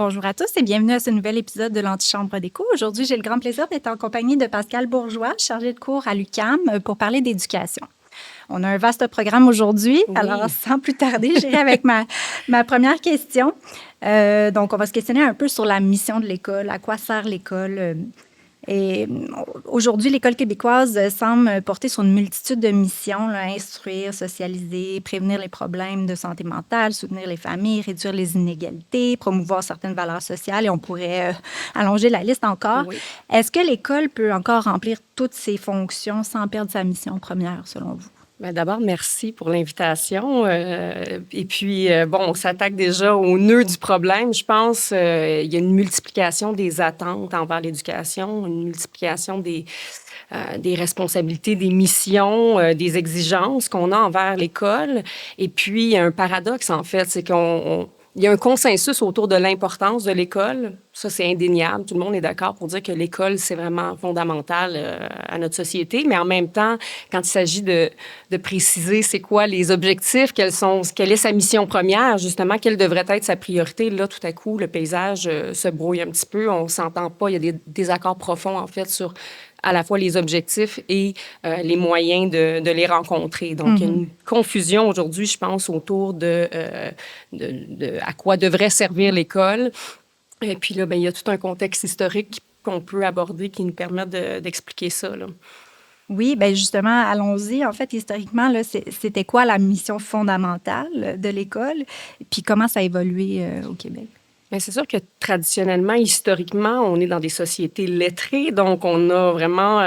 Bonjour à tous et bienvenue à ce nouvel épisode de l'Antichambre d'écho. Aujourd'hui, j'ai le grand plaisir d'être en compagnie de Pascal Bourgeois, chargé de cours à l'UQAM, pour parler d'éducation. On a un vaste programme aujourd'hui, alors sans plus tarder, j'irai avec ma première question. Donc, on va se questionner un peu sur la mission de l'école, à quoi sert l'école. Et aujourd'hui, l'école québécoise semble porter sur une multitude de missions, là, instruire, socialiser, prévenir les problèmes de santé mentale, soutenir les familles, réduire les inégalités, promouvoir certaines valeurs sociales, et on pourrait allonger la liste encore. Oui. Est-ce que l'école peut encore remplir toutes ses fonctions sans perdre sa mission première, selon vous? Bien, d'abord, merci pour l'invitation. Et puis, on s'attaque déjà au nœud du problème. Je pense il y a une multiplication des attentes envers l'éducation, une multiplication des responsabilités, des missions, des exigences qu'on a envers l'école. Et puis, il y a un paradoxe, en fait, c'est il y a un consensus autour de l'importance de l'école. Ça, c'est indéniable. Tout le monde est d'accord pour dire que l'école, c'est vraiment fondamental à notre société. Mais en même temps, quand il s'agit de préciser c'est quoi les objectifs, quelle est sa mission première, justement, quelle devrait être sa priorité, là, tout à coup, le paysage se brouille un petit peu. On ne s'entend pas. Il y a des désaccords profonds, en fait, sur à la fois les objectifs et les moyens de les rencontrer. Donc, il y a une confusion aujourd'hui, je pense, autour de à quoi devrait servir l'école. Et puis là, il y a tout un contexte historique qu'on peut aborder qui nous permet d'expliquer ça, là. Oui, bien justement, allons-y. En fait, historiquement, là, c'était quoi la mission fondamentale de l'école? Puis comment ça a évolué au Québec? Bien, c'est sûr que traditionnellement, historiquement, on est dans des sociétés lettrées, donc on a vraiment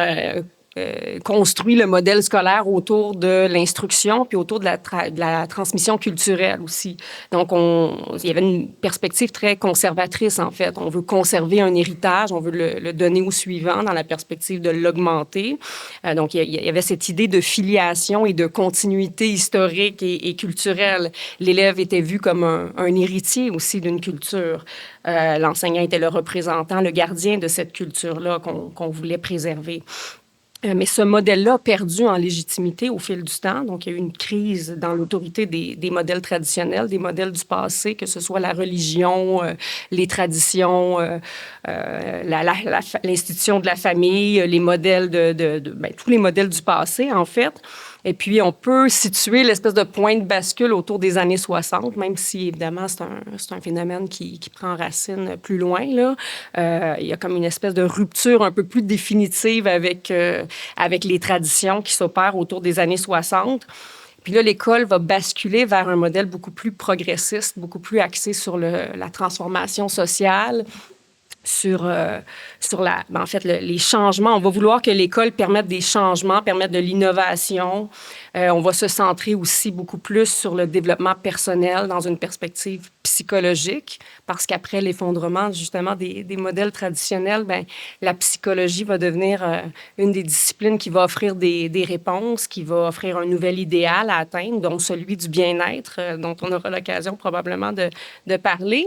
construit le modèle scolaire autour de l'instruction puis autour de la transmission culturelle aussi. Donc, il y avait une perspective très conservatrice, en fait. On veut conserver un héritage, on veut le donner au suivant dans la perspective de l'augmenter. Donc, il y avait cette idée de filiation et de continuité historique et culturelle. L'élève était vu comme un héritier aussi d'une culture. L'enseignant était le représentant, le gardien de cette culture-là qu'on voulait préserver. Mais ce modèle-là a perdu en légitimité au fil du temps. Donc, il y a eu une crise dans l'autorité des modèles traditionnels, des modèles du passé, que ce soit la religion, les traditions, l'institution de la famille, les modèles tous les modèles du passé, en fait. Et puis, on peut situer l'espèce de point de bascule autour des années 60, même si, évidemment, c'est un phénomène qui prend racine plus loin, là. Il y a comme une espèce de rupture un peu plus définitive avec les traditions qui s'opèrent autour des années 60. Puis là, l'école va basculer vers un modèle beaucoup plus progressiste, beaucoup plus axé sur la transformation sociale, sur les changements. On va vouloir que l'école permette des changements, permette de l'innovation. On va se centrer aussi beaucoup plus sur le développement personnel dans une perspective psychologique, parce qu'après l'effondrement, justement, des modèles traditionnels, la psychologie va devenir une des disciplines qui va offrir des réponses, qui va offrir un nouvel idéal à atteindre, donc celui du bien-être, dont on aura l'occasion probablement de parler.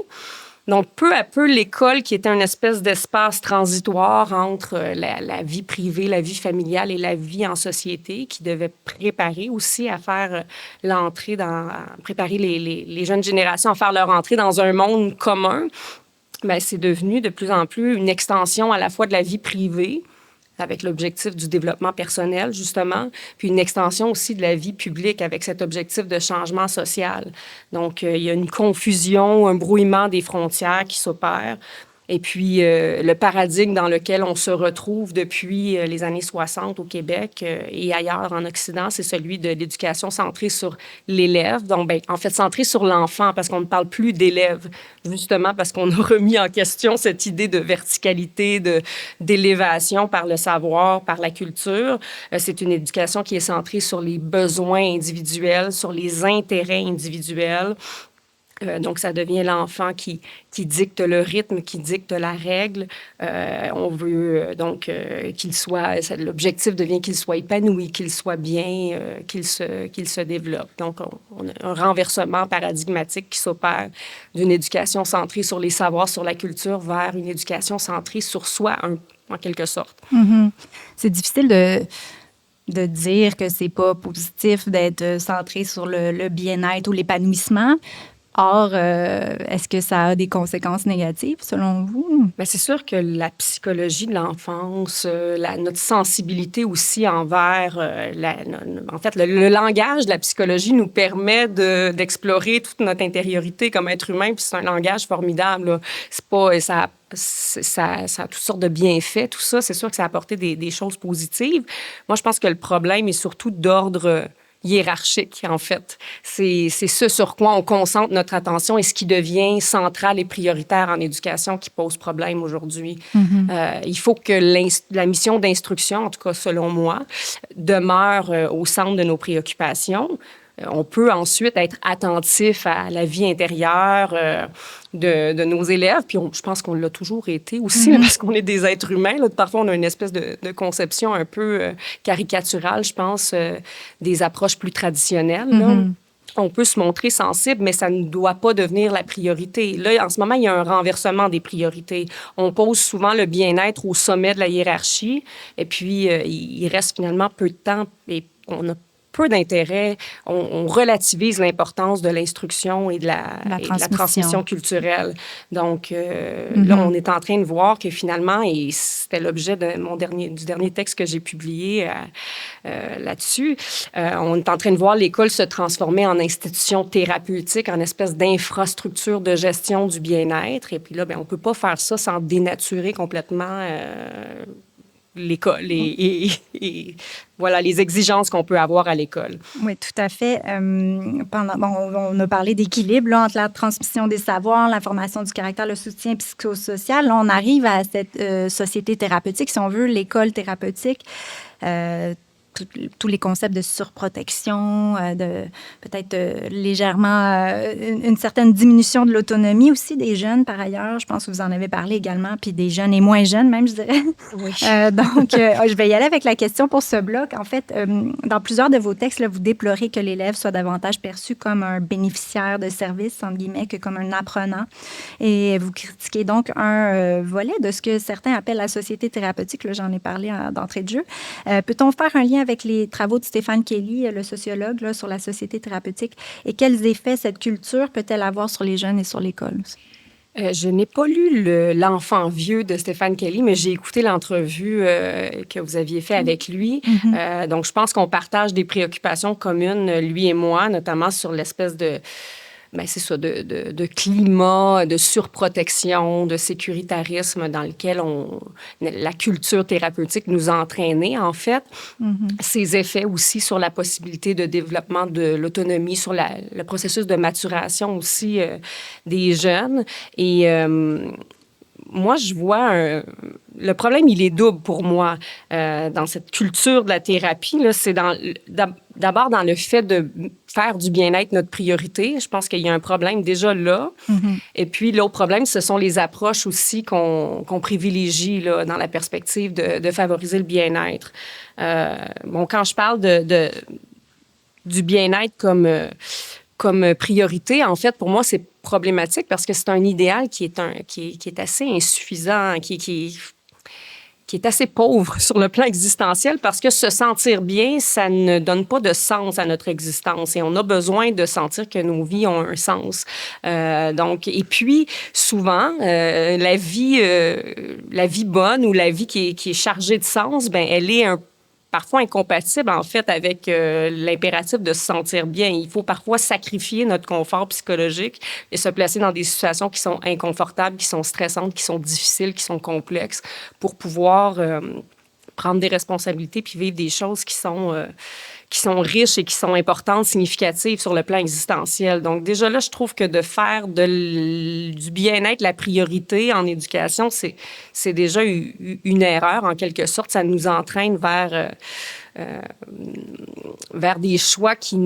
Donc, peu à peu, l'école, qui était une espèce d'espace transitoire entre la vie privée, la vie familiale et la vie en société, qui devait préparer aussi à faire préparer les jeunes générations à faire leur entrée dans un monde commun, c'est devenu de plus en plus une extension à la fois de la vie privée, avec l'objectif du développement personnel, justement, puis une extension aussi de la vie publique avec cet objectif de changement social. Donc, il y a une confusion, un brouillement des frontières qui s'opère. Et puis, le paradigme dans lequel on se retrouve depuis les années 60 au Québec et ailleurs en Occident, c'est celui de l'éducation centrée sur l'élève. Donc, en fait, centrée sur l'enfant, parce qu'on ne parle plus d'élève, justement parce qu'on a remis en question cette idée de verticalité, d'élévation par le savoir, par la culture. C'est une éducation qui est centrée sur les besoins individuels, sur les intérêts individuels. Donc, ça devient l'enfant qui dicte le rythme, qui dicte la règle. On veut donc l'objectif devient qu'il soit épanoui, qu'il soit bien, qu'il se développe. Donc, on a un renversement paradigmatique qui s'opère d'une éducation centrée sur les savoirs, sur la culture, vers une éducation centrée sur soi, en quelque sorte. Mm-hmm. C'est difficile de dire que c'est pas positif d'être centré sur le bien-être ou l'épanouissement. Or, est-ce que ça a des conséquences négatives selon vous? Bien, c'est sûr que la psychologie de l'enfance, notre sensibilité aussi envers, en fait, le langage de la psychologie nous permet d'explorer toute notre intériorité comme être humain, puis c'est un langage formidable, là. C'est pas, ça a toutes sortes de bienfaits, tout ça. C'est sûr que ça a apporté des choses positives. Moi, je pense que le problème est surtout d'ordre hiérarchique, en fait. C'est ce sur quoi on concentre notre attention et ce qui devient central et prioritaire en éducation qui pose problème aujourd'hui. Il faut que la mission d'instruction, en tout cas selon moi, demeure au centre de nos préoccupations. On peut ensuite être attentif à la vie intérieure de nos élèves, puis je pense qu'on l'a toujours été aussi, parce qu'on est des êtres humains. Là. Parfois, on a une espèce de conception un peu caricaturale, je pense, des approches plus traditionnelles. Là. On peut se montrer sensible, mais ça ne doit pas devenir la priorité. Là, en ce moment, il y a un renversement des priorités. On pose souvent le bien-être au sommet de la hiérarchie, et puis il reste finalement peu de temps et on a peu d'intérêt. On relativise l'importance de l'instruction et de la transmission culturelle. Donc, là, on est en train de voir que finalement, et c'était l'objet du dernier texte que j'ai publié là-dessus, on est en train de voir l'école se transformer en institution thérapeutique, en espèce d'infrastructure de gestion du bien-être. Et puis là, bien, on ne peut pas faire ça sans dénaturer complètement l'école et voilà les exigences qu'on peut avoir à l'école. Oui, tout à fait. On a parlé d'équilibre là, entre la transmission des savoirs, la formation du caractère, le soutien psychosocial. Là, on arrive à cette société thérapeutique, si on veut, l'école thérapeutique. Tous les concepts de surprotection, de peut-être légèrement une certaine diminution de l'autonomie aussi des jeunes, par ailleurs. Je pense que vous en avez parlé également, puis des jeunes et moins jeunes même, je dirais. Oui. Donc, je vais y aller avec la question pour ce bloc. En fait, dans plusieurs de vos textes, là, vous déplorez que l'élève soit davantage perçu comme un bénéficiaire de services, entre guillemets, que comme un apprenant. Et vous critiquez donc un volet de ce que certains appellent la société thérapeutique. Là, j'en ai parlé d'entrée de jeu. Peut-on faire un lien avec les travaux de Stéphane Kelly, le sociologue, là, sur la société thérapeutique, et quels effets cette culture peut-elle avoir sur les jeunes et sur l'école? Je n'ai pas lu L'enfant vieux de Stéphane Kelly, mais j'ai écouté l'entrevue que vous aviez fait avec lui. Donc, je pense qu'on partage des préoccupations communes, lui et moi, notamment sur l'espèce de... Bien, c'est ça, de climat, de surprotection, de sécuritarisme dans lequel la culture thérapeutique nous a entraînés, en fait. Ses effets aussi sur la possibilité de développement de l'autonomie, sur le processus de maturation aussi des jeunes. Et moi, je vois le problème, il est double pour moi dans cette culture de la thérapie. Là, c'est d'abord dans le fait de faire du bien-être notre priorité. Je pense qu'il y a un problème déjà là. Et puis, l'autre problème, ce sont les approches aussi qu'on privilégie là, dans la perspective de favoriser le bien-être. Quand je parle du bien-être comme priorité, en fait, pour moi, c'est problématique parce que c'est un idéal qui est assez insuffisant, qui est assez pauvre sur le plan existentiel parce que se sentir bien, ça ne donne pas de sens à notre existence et on a besoin de sentir que nos vies ont un sens. Et puis, souvent, la vie bonne ou la vie qui est chargée de sens, ben elle est parfois incompatible, en fait, avec l'impératif de se sentir bien. Il faut parfois sacrifier notre confort psychologique et se placer dans des situations qui sont inconfortables, qui sont stressantes, qui sont difficiles, qui sont complexes pour pouvoir prendre des responsabilités puis vivre des choses qui sont riches et qui sont importantes, significatives sur le plan existentiel. Donc, déjà là, je trouve que de faire du bien-être la priorité en éducation, c'est déjà une erreur, en quelque sorte. Ça nous entraîne vers des choix qui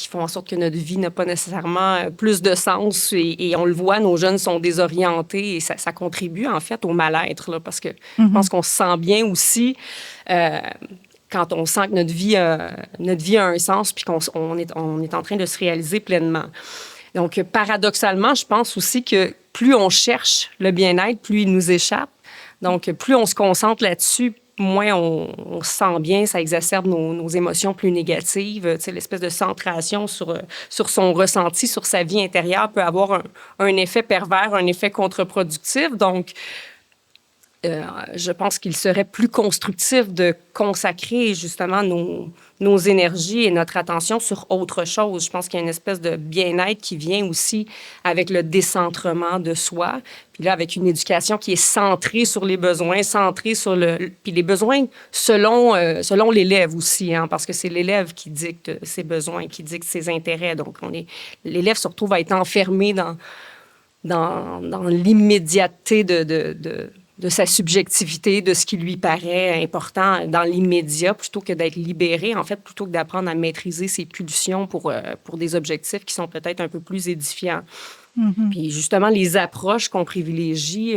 font en sorte que notre vie n'a pas nécessairement plus de sens. Et on le voit, nos jeunes sont désorientés et ça contribue, en fait, au mal-être, là, parce que je pense qu'on se sent bien aussi quand on sent que notre vie a un sens puis qu'on est en train de se réaliser pleinement. Donc, paradoxalement, je pense aussi que plus on cherche le bien-être, plus il nous échappe. Donc, plus on se concentre là-dessus, moins on se sent bien, ça exacerbe nos émotions plus négatives. Tu sais, l'espèce de centration sur son ressenti, sur sa vie intérieure peut avoir un effet pervers, un effet contre-productif. Donc, je pense qu'il serait plus constructif de consacrer justement nos énergies et notre attention sur autre chose. Je pense qu'il y a une espèce de bien-être qui vient aussi avec le décentrement de soi. Puis là, avec une éducation qui est centrée sur les besoins, centrée sur puis les besoins selon l'élève aussi, hein, parce que c'est l'élève qui dicte ses besoins, qui dicte ses intérêts. Donc, l'élève se retrouve à être enfermé dans l'immédiateté de sa subjectivité, de ce qui lui paraît important dans l'immédiat, plutôt que d'être libéré, en fait, plutôt que d'apprendre à maîtriser ses pulsions pour des objectifs qui sont peut-être un peu plus édifiants. Mm-hmm. Puis justement, les approches qu'on privilégie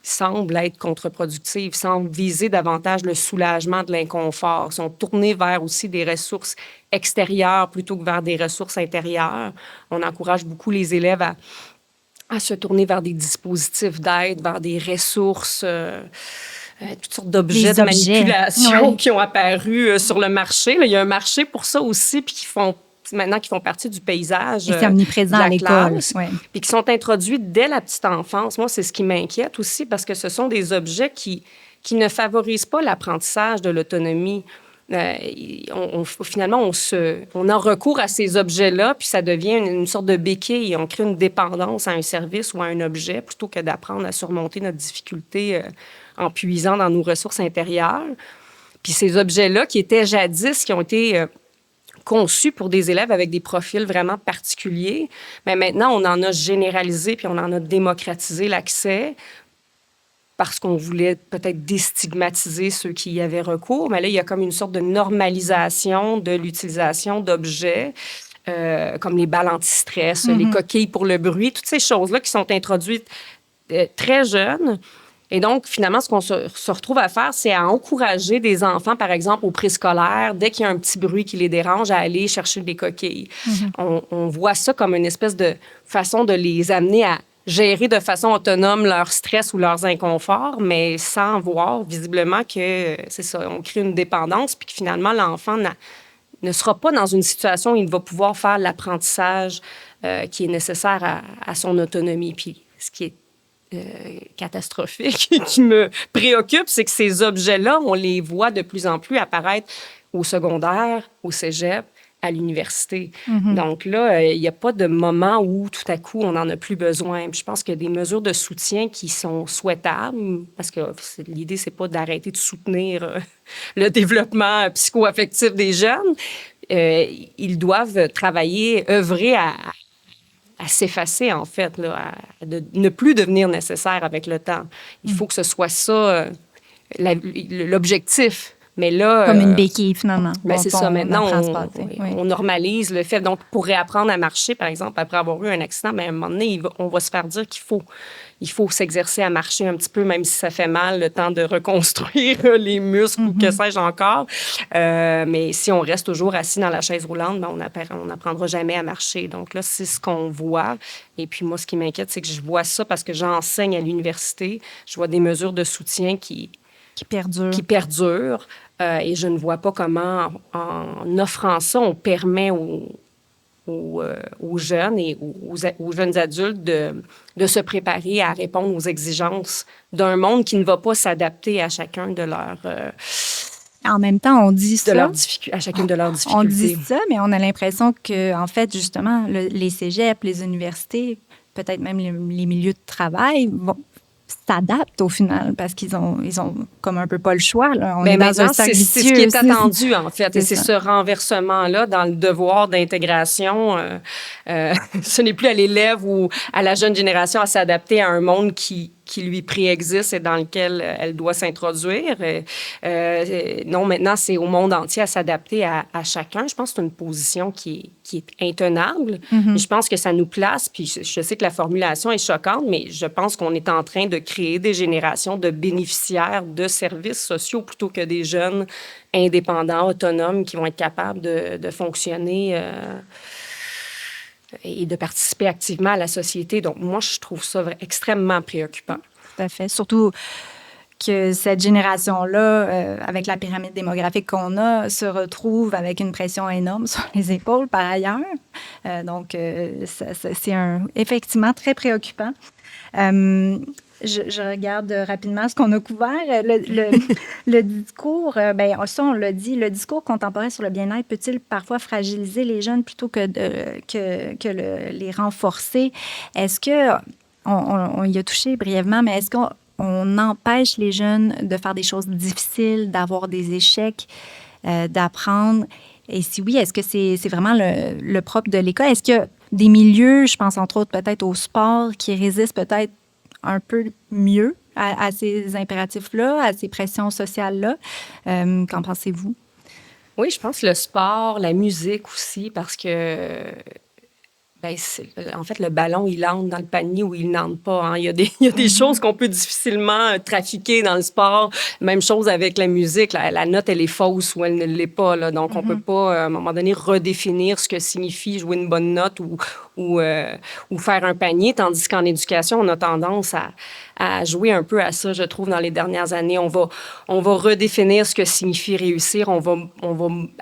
semblent être contre-productives, semblent viser davantage le soulagement de l'inconfort, sont tournées vers aussi des ressources extérieures plutôt que vers des ressources intérieures. On encourage beaucoup les élèves à se tourner vers des dispositifs d'aide, vers des ressources, toutes sortes d'objets de manipulation qui ont apparu sur le marché. Là, il y a un marché pour ça aussi, puis qui font partie du paysage. Et c'est omniprésent à l'école. Puis qui sont introduits dès la petite enfance. Moi, c'est ce qui m'inquiète aussi, parce que ce sont des objets qui ne favorisent pas l'apprentissage de l'autonomie. Finalement, on a recours à ces objets-là, puis ça devient une sorte de béquille. On crée une dépendance à un service ou à un objet plutôt que d'apprendre à surmonter notre difficulté en puisant dans nos ressources intérieures. Puis ces objets-là, qui étaient jadis, qui ont été conçus pour des élèves avec des profils vraiment particuliers, mais maintenant, on en a généralisé puis on en a démocratisé l'accès, parce qu'on voulait peut-être déstigmatiser ceux qui y avaient recours. Mais là, il y a comme une sorte de normalisation de l'utilisation d'objets, comme les balles anti-stress, les coquilles pour le bruit, toutes ces choses-là qui sont introduites très jeunes. Et donc, finalement, ce qu'on se retrouve à faire, c'est à encourager des enfants, par exemple, au préscolaire, dès qu'il y a un petit bruit qui les dérange, à aller chercher des coquilles. On voit ça comme une espèce de façon de les amener à gérer de façon autonome leur stress ou leurs inconforts, mais sans voir visiblement que, c'est ça, on crée une dépendance, puis que finalement, l'enfant ne sera pas dans une situation où il va pouvoir faire l'apprentissage qui est nécessaire à son autonomie. Puis ce qui est catastrophique, qui me préoccupe, c'est que ces objets-là, on les voit de plus en plus apparaître au secondaire, au cégep, à l'université. Donc là, il n'y a pas de moment où, tout à coup, on n'en a plus besoin. Puis je pense qu'il y a des mesures de soutien qui sont souhaitables, parce que l'idée, c'est pas d'arrêter de soutenir le développement psycho-affectif des jeunes. Ils doivent travailler, œuvrer à s'effacer, en fait, là, à ne plus devenir nécessaire avec le temps. Il faut que ce soit ça, l'objectif. Mais là, comme une béquille, finalement. C'est ça. Maintenant, on normalise le fait. Donc, pour réapprendre à marcher, par exemple, après avoir eu un accident, à un moment donné, on va se faire dire qu'il faut s'exercer à marcher un petit peu, même si ça fait mal, le temps de reconstruire les muscles ou que sais-je encore. Mais si on reste toujours assis dans la chaise roulante, on n'apprendra jamais à marcher. Donc là, c'est ce qu'on voit. Et puis moi, ce qui m'inquiète, c'est que je vois ça parce que j'enseigne à l'université. Je vois des mesures de soutien qui perdurent. Et je ne vois pas comment, en offrant ça, on permet aux jeunes et aux jeunes adultes de se préparer à répondre aux exigences d'un monde qui ne va pas s'adapter à chacun de leurs... En même temps, on dit ça. À chacune de leurs difficultés. On dit ça, mais on a l'impression que, en fait, justement, les cégeps, les universités, peut-être même les milieux de travail s'adaptent au final parce qu'ils ont comme un peu pas le choix. Là. On est dans un cercle vicieux. C'est ce qui est attendu, en fait. Et c'est ce renversement-là dans le devoir d'intégration. Ce n'est plus à l'élève ou à la jeune génération à s'adapter à un monde qui lui préexiste et dans lequel elle doit s'introduire. Non, maintenant, c'est au monde entier à s'adapter à chacun. Je pense que c'est une position qui est intenable. Je pense que ça nous place, puis je sais que la formulation est choquante, mais je pense qu'on est en train de créer des générations de bénéficiaires de services sociaux plutôt que des jeunes indépendants, autonomes, qui vont être capables de fonctionner et de participer activement à la société. Donc, moi, je trouve ça extrêmement préoccupant. Tout à fait. Surtout que cette génération-là, avec la pyramide démographique qu'on a, se retrouve avec une pression énorme sur les épaules par ailleurs. Donc, c'est effectivement très préoccupant. Je regarde rapidement ce qu'on a couvert. Le discours, ça, on l'a dit, le discours contemporain sur le bien-être peut-il parfois fragiliser les jeunes plutôt que les renforcer? Est-ce que, on y a touché brièvement, mais est-ce qu'on empêche les jeunes de faire des choses difficiles, d'avoir des échecs, d'apprendre? Et si oui, est-ce que c'est vraiment le propre de l'école? Est-ce qu'il y a des milieux, je pense entre autres peut-être au sport, qui résistent peut-être un peu mieux à ces impératifs-là, à ces pressions sociales-là? Qu'en pensez-vous? Oui, je pense le sport, la musique aussi, parce que en fait, le ballon, il entre dans le panier ou il n'entre pas. Hein. Il y a des choses qu'on peut difficilement trafiquer dans le sport. Même chose avec la musique. La note, elle est fausse ou elle ne l'est pas. Là. Donc, on peut pas, à un moment donné, redéfinir ce que signifie jouer une bonne note ou faire un panier. Tandis qu'en éducation, on a tendance à jouer un peu à ça, je trouve, dans les dernières années. On va redéfinir ce que signifie réussir. On va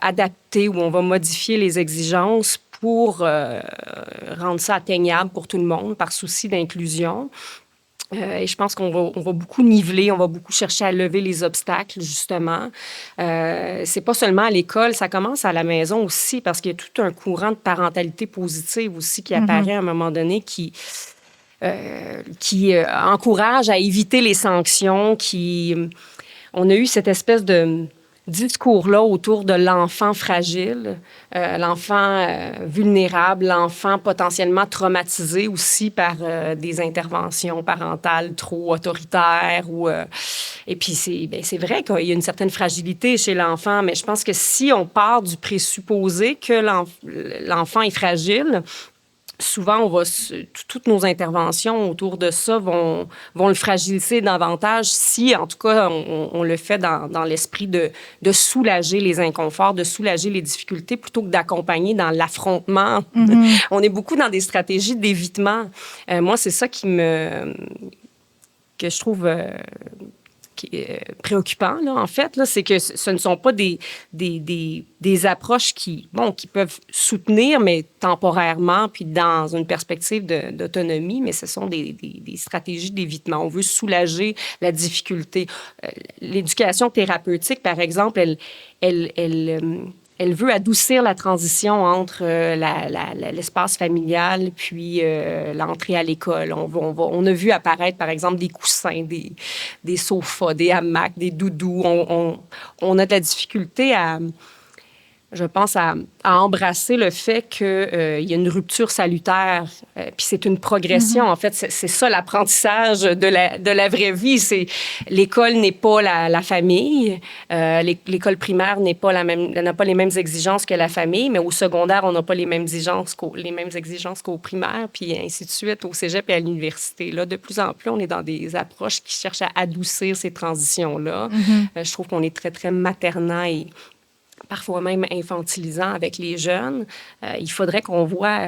adapter ou on va modifier les exigences pour rendre ça atteignable pour tout le monde, par souci d'inclusion. Et je pense qu'on va beaucoup niveler, on va beaucoup chercher à lever les obstacles, justement. C'est pas seulement à l'école, ça commence à la maison aussi, parce qu'il y a tout un courant de parentalité positive aussi qui apparaît à un moment donné, qui encourage à éviter les sanctions, on a eu cette espèce de discours-là autour de l'enfant fragile, l'enfant vulnérable, l'enfant potentiellement traumatisé aussi par des interventions parentales trop autoritaires. Et puis, c'est vrai qu'il y a une certaine fragilité chez l'enfant, mais je pense que si on part du présupposé que l'enfant est fragile, souvent, toutes nos interventions autour de ça vont le fragiliser davantage si, en tout cas, on le fait dans l'esprit de soulager les inconforts, de soulager les difficultés plutôt que d'accompagner dans l'affrontement. On est beaucoup dans des stratégies d'évitement. Moi, c'est ça que je trouve qui est préoccupant, là, en fait, là, c'est que ce ne sont pas des approches qui peuvent soutenir, mais temporairement, puis dans une perspective d'autonomie, mais ce sont des stratégies d'évitement. On veut soulager la difficulté. L'éducation thérapeutique, par exemple, elle veut adoucir la transition entre l'espace familial puis l'entrée à l'école. On a vu apparaître, par exemple, des coussins, des sofas, des hamacs, des doudous. On a de la difficulté je pense, à embrasser le fait qu'il y a une rupture salutaire. Puis c'est une progression. En fait, c'est ça l'apprentissage de la vraie vie. L'école n'est pas la famille. L'école primaire n'a pas les mêmes exigences que la famille, mais au secondaire, on n'a pas les mêmes exigences qu'au primaire, puis ainsi de suite, au cégep et à l'université. Là, de plus en plus, on est dans des approches qui cherchent à adoucir ces transitions-là. Je trouve qu'on est très, très maternant et parfois même infantilisant avec les jeunes. Il faudrait qu'on voit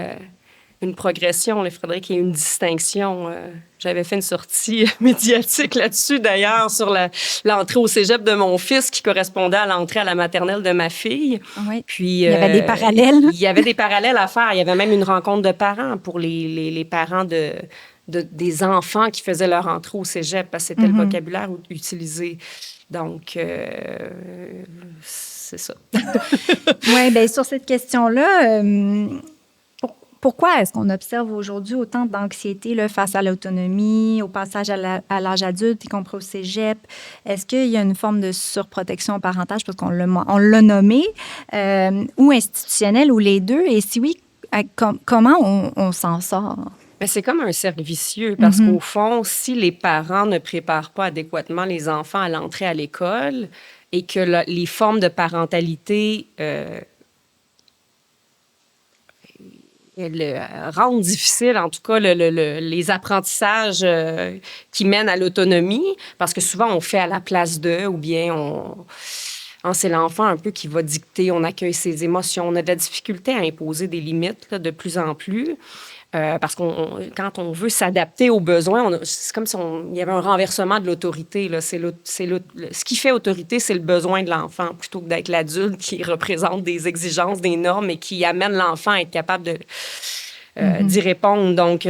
une progression. Il faudrait qu'il y ait une distinction. J'avais fait une sortie médiatique là-dessus, d'ailleurs, sur l'entrée au cégep de mon fils qui correspondait à l'entrée à la maternelle de ma fille. Oui. Puis, il y avait des parallèles. Il y avait des parallèles à faire. Il y avait même une rencontre de parents pour les parents des enfants qui faisaient leur entrée au cégep, parce que c'était le vocabulaire utilisé. Donc, c'est ça. Oui, bien, sur cette question-là, pourquoi est-ce qu'on observe aujourd'hui autant d'anxiété là, face à l'autonomie, au passage à l'âge adulte, y compris au cégep? Est-ce qu'il y a une forme de surprotection au parentage, parce qu'on l'a nommé, ou institutionnelle, ou les deux? Et si oui, comment on s'en sort? Mais c'est comme un cercle vicieux, parce qu'au fond, si les parents ne préparent pas adéquatement les enfants à l'entrée à l'école et que les formes de parentalité rendent difficile, en tout cas, les apprentissages qui mènent à l'autonomie, parce que souvent, on fait à la place d'eux, ou bien c'est l'enfant un peu qui va dicter, on accueille ses émotions, on a de la difficulté à imposer des limites là, de plus en plus. Parce quand on veut s'adapter aux besoins, c'est comme si il y avait un renversement de l'autorité. Là. Ce qui fait autorité, c'est le besoin de l'enfant, plutôt que d'être l'adulte qui représente des exigences, des normes et qui amène l'enfant à être capable d'y répondre. Donc,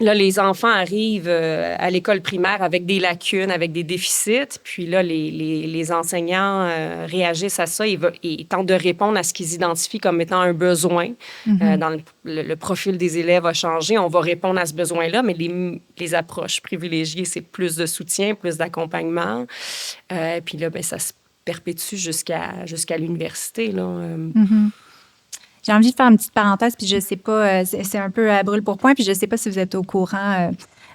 là, les enfants arrivent à l'école primaire avec des lacunes, avec des déficits. Puis là, les enseignants réagissent à ça et tentent de répondre à ce qu'ils identifient comme étant un besoin. Dans le profil des élèves a changé. On va répondre à ce besoin-là, mais les approches privilégiées, c'est plus de soutien, plus d'accompagnement. Puis là, ça se perpétue jusqu'à l'université. Là. J'ai envie de faire une petite parenthèse, puis je sais pas, c'est un peu à brûle pour point, puis je sais pas si vous êtes au courant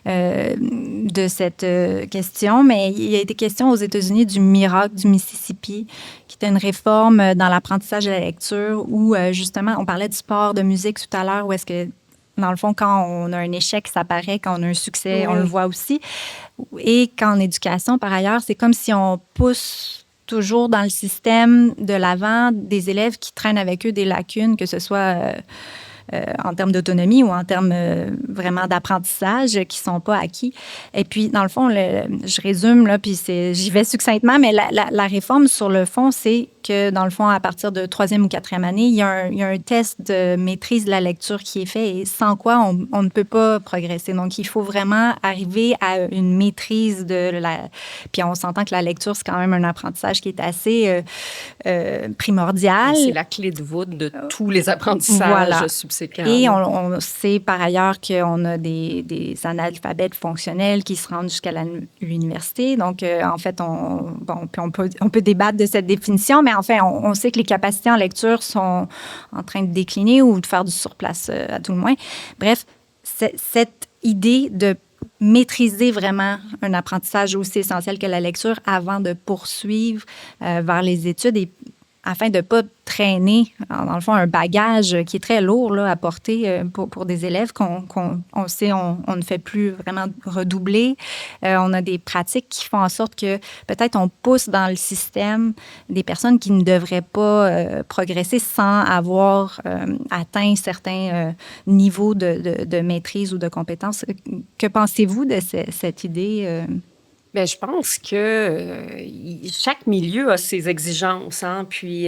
de cette question, mais il y a été question aux États-Unis du miracle du Mississippi, qui était une réforme dans l'apprentissage de la lecture où, justement, on parlait du sport, de musique tout à l'heure, où est-ce que, dans le fond, quand on a un échec, ça paraît, quand on a un succès, on le voit aussi. Et qu'en éducation, par ailleurs, c'est comme si on pousse toujours dans le système de l'avant des élèves qui traînent avec eux des lacunes, que ce soit en termes d'autonomie ou en termes vraiment d'apprentissage qui ne sont pas acquis. Et puis, dans le fond, je résume, là, puis j'y vais succinctement, mais la réforme, sur le fond, c'est que, dans le fond, à partir de 3e ou 4e année, il y a un test de maîtrise de la lecture qui est fait et sans quoi on ne peut pas progresser. Donc, il faut vraiment arriver à une maîtrise de la... Puis on s'entend que la lecture, c'est quand même un apprentissage qui est assez primordial. C'est la clé de voûte de tous les apprentissages subséquents. Et on sait par ailleurs qu'on a des analphabètes fonctionnels qui se rendent jusqu'à l'université. Donc, en fait, on peut débattre de cette définition, mais enfin, on sait que les capacités en lecture sont en train de décliner ou de faire du surplace à tout le moins. Bref, cette idée de maîtriser vraiment un apprentissage aussi essentiel que la lecture avant de poursuivre vers les études et afin de ne pas traîner, dans le fond, un bagage qui est très lourd là, à porter pour des élèves qu'on sait on ne fait plus vraiment redoubler. On a des pratiques qui font en sorte que peut-être on pousse dans le système des personnes qui ne devraient pas progresser sans avoir atteint certains niveaux de maîtrise ou de compétences. Que pensez-vous de cette idée? Bien, je pense que chaque milieu a ses exigences. Hein? Puis,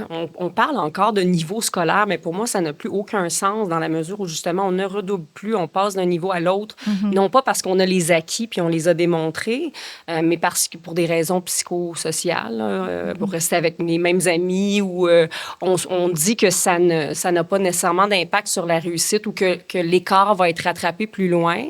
on parle encore de niveau scolaire, mais pour moi, ça n'a plus aucun sens dans la mesure où, justement, on ne redouble plus, on passe d'un niveau à l'autre. Non pas parce qu'on a les acquis puis on les a démontrés, mais parce que pour des raisons psychosociales, pour rester avec les mêmes amis, ou on dit que ça n'a pas nécessairement d'impact sur la réussite ou que l'écart va être rattrapé plus loin.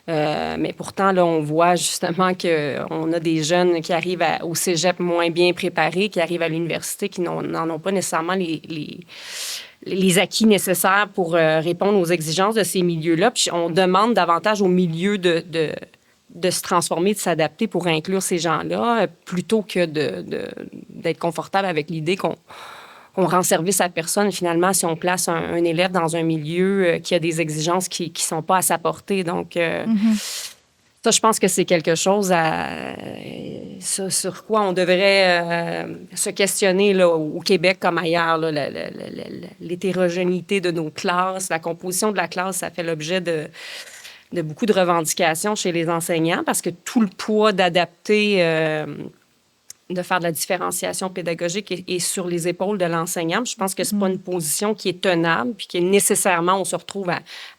Mais pourtant, là, on voit justement qu'on a des jeunes qui arrivent au cégep moins bien préparés, qui arrivent à l'université, qui n'en ont pas nécessairement les acquis nécessaires pour répondre aux exigences de ces milieux-là. Puis on demande davantage aux milieux de se transformer, de s'adapter pour inclure ces gens-là, plutôt que d'être confortable avec l'idée qu'on rend service à personne, finalement, si on place un élève dans un milieu qui a des exigences qui ne sont pas à sa portée. Donc, ça, je pense que c'est quelque chose sur quoi on devrait se questionner là, au Québec comme ailleurs. Là, l'hétérogénéité de nos classes, la composition de la classe, ça fait l'objet de beaucoup de revendications chez les enseignants parce que tout le poids d'adapter... de faire de la différenciation pédagogique est sur les épaules de l'enseignant. Je pense que c'est pas une position qui est tenable puis qui est nécessairement, on se retrouve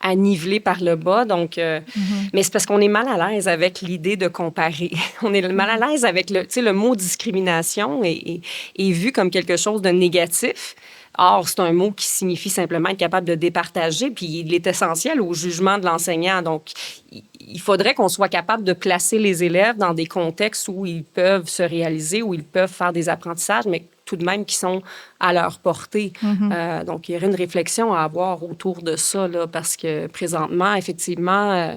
à niveler par le bas. Donc, mais c'est parce qu'on est mal à l'aise avec l'idée de comparer. On est mal à l'aise avec le mot discrimination est vu comme quelque chose de négatif. Or, c'est un mot qui signifie simplement être capable de départager, puis il est essentiel au jugement de l'enseignant. Donc, il faudrait qu'on soit capable de placer les élèves dans des contextes où ils peuvent se réaliser, où ils peuvent faire des apprentissages, mais tout de même qui sont à leur portée. Donc, il y aurait une réflexion à avoir autour de ça, là, parce que présentement, effectivement...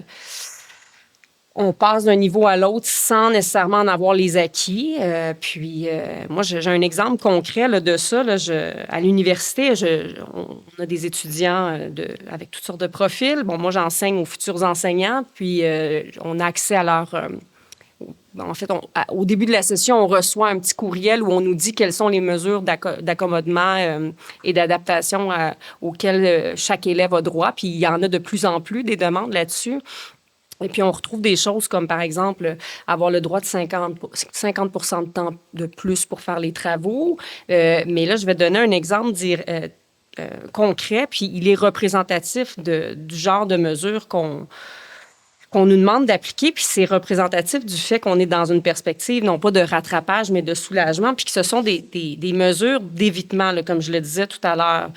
on passe d'un niveau à l'autre sans nécessairement en avoir les acquis. Moi, j'ai un exemple concret là, de ça. Là, à l'université, on a des étudiants avec toutes sortes de profils. Bon, moi, j'enseigne aux futurs enseignants, puis on a accès à en fait, au début de la session, on reçoit un petit courriel où on nous dit quelles sont les mesures d'accommodement et d'adaptation auxquelles chaque élève a droit. Puis il y en a de plus en plus des demandes là-dessus. Et puis, on retrouve des choses comme, par exemple, avoir le droit de 50 de temps de plus pour faire les travaux. Mais là, je vais donner un exemple concret, puis il est représentatif du genre de mesures qu'on nous demande d'appliquer, puis c'est représentatif du fait qu'on est dans une perspective, non pas de rattrapage, mais de soulagement, puis que ce sont des mesures d'évitement, là, comme je le disais tout à l'heure.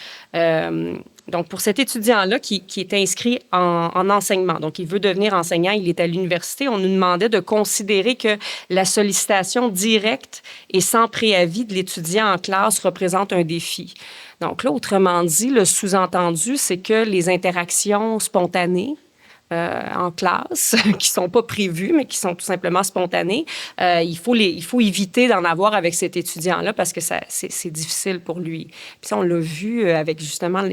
Donc, pour cet étudiant-là qui est inscrit en enseignement, donc il veut devenir enseignant, il est à l'université, on nous demandait de considérer que la sollicitation directe et sans préavis de l'étudiant en classe représente un défi. Donc là, autrement dit, le sous-entendu, c'est que les interactions spontanées en classe, qui ne sont pas prévues, mais qui sont tout simplement spontanées, il faut éviter d'en avoir avec cet étudiant-là parce que c'est difficile pour lui. Puis ça, on l'a vu avec justement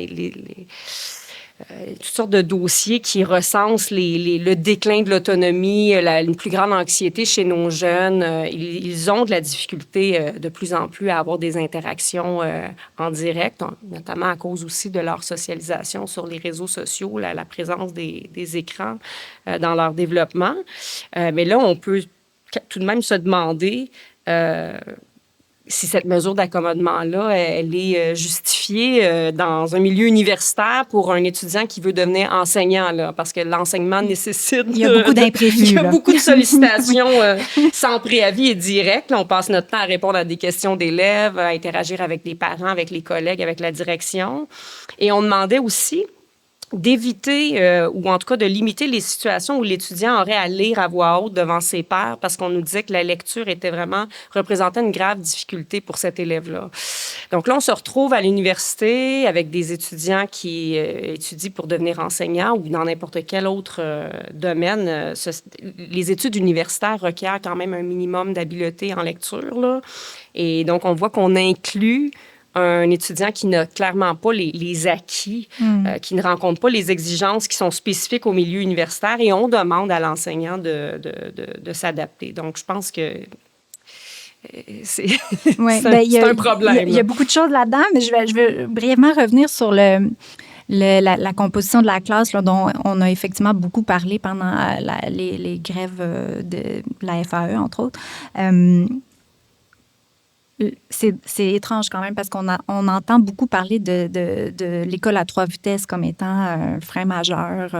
toutes sortes de dossiers qui recensent le déclin de l'autonomie, une plus grande anxiété chez nos jeunes. Ils ont de la difficulté de plus en plus à avoir des interactions en direct, notamment à cause aussi de leur socialisation sur les réseaux sociaux, la présence des écrans dans leur développement. Mais là, on peut tout de même se demander si cette mesure d'accommodement-là, elle est justifiée dans un milieu universitaire pour un étudiant qui veut devenir enseignant, là, parce que l'enseignement nécessite... Il y a beaucoup d'imprévus. Il y a beaucoup de sollicitations sans préavis et direct. Là, on passe notre temps à répondre à des questions d'élèves, à interagir avec les parents, avec les collègues, avec la direction. Et on demandait aussi d'éviter ou en tout cas de limiter les situations où l'étudiant aurait à lire à voix haute devant ses pairs parce qu'on nous disait que la lecture représentait une grave difficulté pour cet élève-là. Donc là, on se retrouve à l'université avec des étudiants qui étudient pour devenir enseignants ou dans n'importe quel autre domaine. Les études universitaires requièrent quand même un minimum d'habileté en lecture, là. Et donc, on voit qu'on inclut un étudiant qui n'a clairement pas les acquis, qui ne rencontre pas les exigences qui sont spécifiques au milieu universitaire et on demande à l'enseignant de s'adapter. Donc, je pense que c'est un problème. Il y a beaucoup de choses là-dedans, mais je vais brièvement revenir sur la composition de la classe là, dont on a effectivement beaucoup parlé pendant les grèves de la FAE, entre autres. C'est étrange quand même parce qu'on entend beaucoup parler de l'école à 3 vitesses comme étant un frein majeur.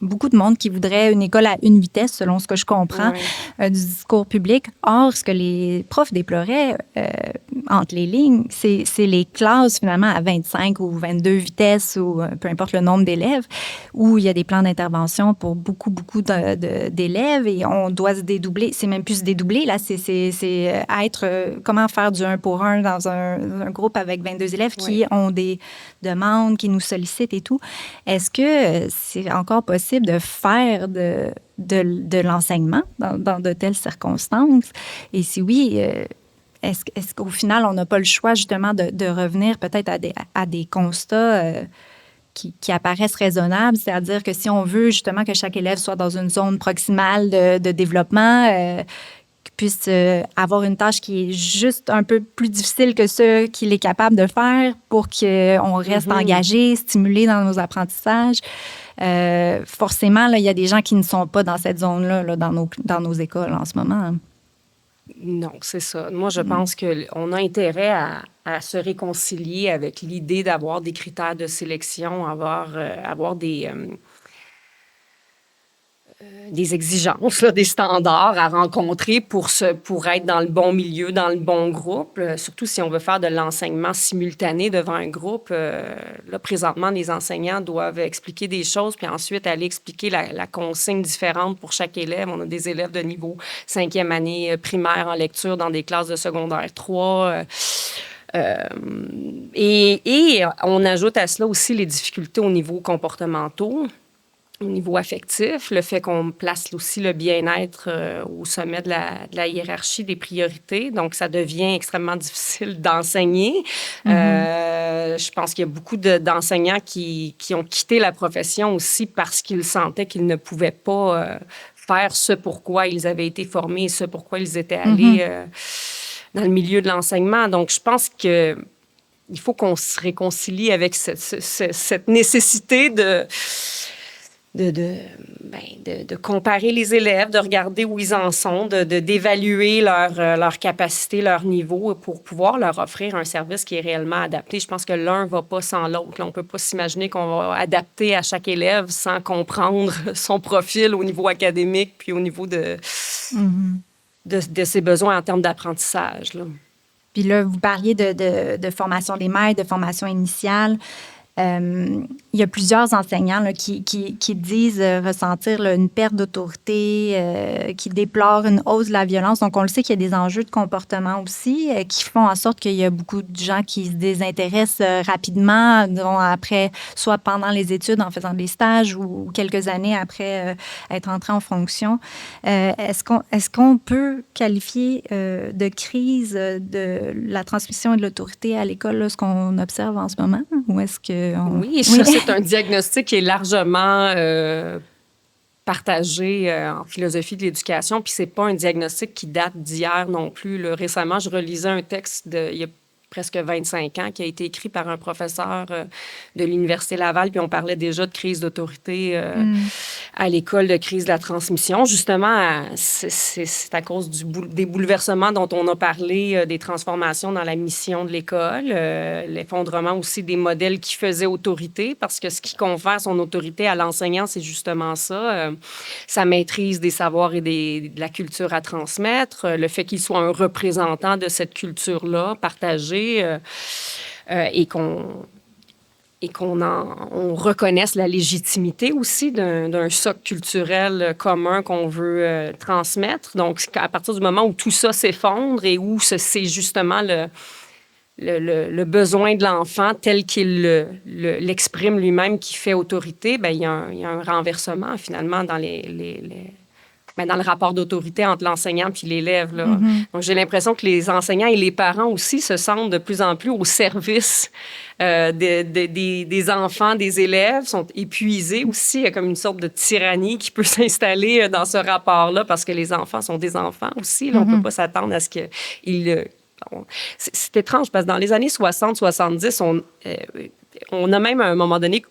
Beaucoup de monde qui voudrait une école à 1 vitesse, selon ce que je comprends du discours public. Or, ce que les profs déploraient entre les lignes, c'est les classes finalement à 25 ou 22 vitesses ou peu importe le nombre d'élèves, où il y a des plans d'intervention pour beaucoup d'élèves et on doit se dédoubler. C'est même plus se dédoubler, là, c'est être... comment faire du 1 pour 1 dans un groupe avec 22 élèves qui ont des demandes, qui nous sollicitent et tout. Est-ce que c'est encore possible de faire de l'enseignement dans de telles circonstances? Et si oui, est-ce qu'au final, on n'a pas le choix justement de revenir peut-être à des constats qui apparaissent raisonnables, c'est-à-dire que si on veut justement que chaque élève soit dans une zone proximale de développement, puisse avoir une tâche qui est juste un peu plus difficile que ce qu'il est capable de faire pour qu'on reste engagé, stimulé dans nos apprentissages. Forcément, là, il y a des gens qui ne sont pas dans cette zone-là là, dans nos écoles en ce moment. Non, c'est ça. Moi, je pense qu'on a intérêt à se réconcilier avec l'idée d'avoir des critères de sélection, avoir des exigences, là, des standards à rencontrer pour être dans le bon milieu, dans le bon groupe. Surtout si on veut faire de l'enseignement simultané devant un groupe. Là, présentement, les enseignants doivent expliquer des choses puis ensuite aller expliquer la consigne différente pour chaque élève. On a des élèves de niveau 5e année primaire en lecture dans des classes de secondaire 3. Et on ajoute à cela aussi les difficultés au niveau comportementaux, au niveau affectif, le fait qu'on place aussi le bien-être au sommet de la hiérarchie des priorités. Donc, ça devient extrêmement difficile d'enseigner. Je pense qu'il y a beaucoup d'enseignants qui ont quitté la profession aussi parce qu'ils sentaient qu'ils ne pouvaient pas faire ce pourquoi ils avaient été formés, ce pourquoi ils étaient allés dans le milieu de l'enseignement. Donc, je pense que il faut qu'on se réconcilie avec cette nécessité de comparer les élèves, de regarder où ils en sont, d'évaluer leur capacité, leur niveau pour pouvoir leur offrir un service qui est réellement adapté. Je pense que l'un ne va pas sans l'autre. On ne peut pas s'imaginer qu'on va adapter à chaque élève sans comprendre son profil au niveau académique puis au niveau de ses besoins en termes d'apprentissage, là. Puis là, vous parliez de formation des maîtres, de formation initiale. Il y a plusieurs enseignants là, qui disent ressentir là, une perte d'autorité, qui déplorent une hausse de la violence. Donc, on le sait qu'il y a des enjeux de comportement aussi qui font en sorte qu'il y a beaucoup de gens qui se désintéressent rapidement, dont après, soit pendant les études en faisant des stages ou quelques années après être entré en fonction. Est-ce qu'on peut qualifier de crise de la transmission et de l'autorité à l'école, là, ce qu'on observe en ce moment? Ou est-ce que Oui, ça, c'est un diagnostic qui est largement partagé en philosophie de l'éducation, puis c'est pas un diagnostic qui date d'hier non plus, là. Récemment, je relisais un texte il y a presque 25 ans qui a été écrit par un professeur de l'Université Laval, puis on parlait déjà de crise d'autorité à l'école, de crise de la transmission. Justement, c'est à cause des bouleversements dont on a parlé, des transformations dans la mission de l'école, l'effondrement aussi des modèles qui faisaient autorité, parce que ce qui confère son autorité à l'enseignant, c'est justement ça, sa maîtrise des savoirs et de la culture à transmettre, le fait qu'il soit un représentant de cette culture-là, partagée, et qu'on reconnaisse la légitimité aussi d'un socle culturel commun qu'on veut transmettre. Donc, à partir du moment où tout ça s'effondre et où c'est justement le besoin de l'enfant tel qu'il l'exprime lui-même qui fait autorité, bien, il y a un renversement finalement dans dans le rapport d'autorité entre l'enseignant puis l'élève, là. Donc, j'ai l'impression que les enseignants et les parents aussi se sentent de plus en plus au service des enfants, des élèves, sont épuisés aussi. Il y a comme une sorte de tyrannie qui peut s'installer dans ce rapport-là parce que les enfants sont des enfants aussi, là. On ne peut pas s'attendre à ce qu'ils... c'est étrange parce que dans les années 60-70, on a même à un moment donné...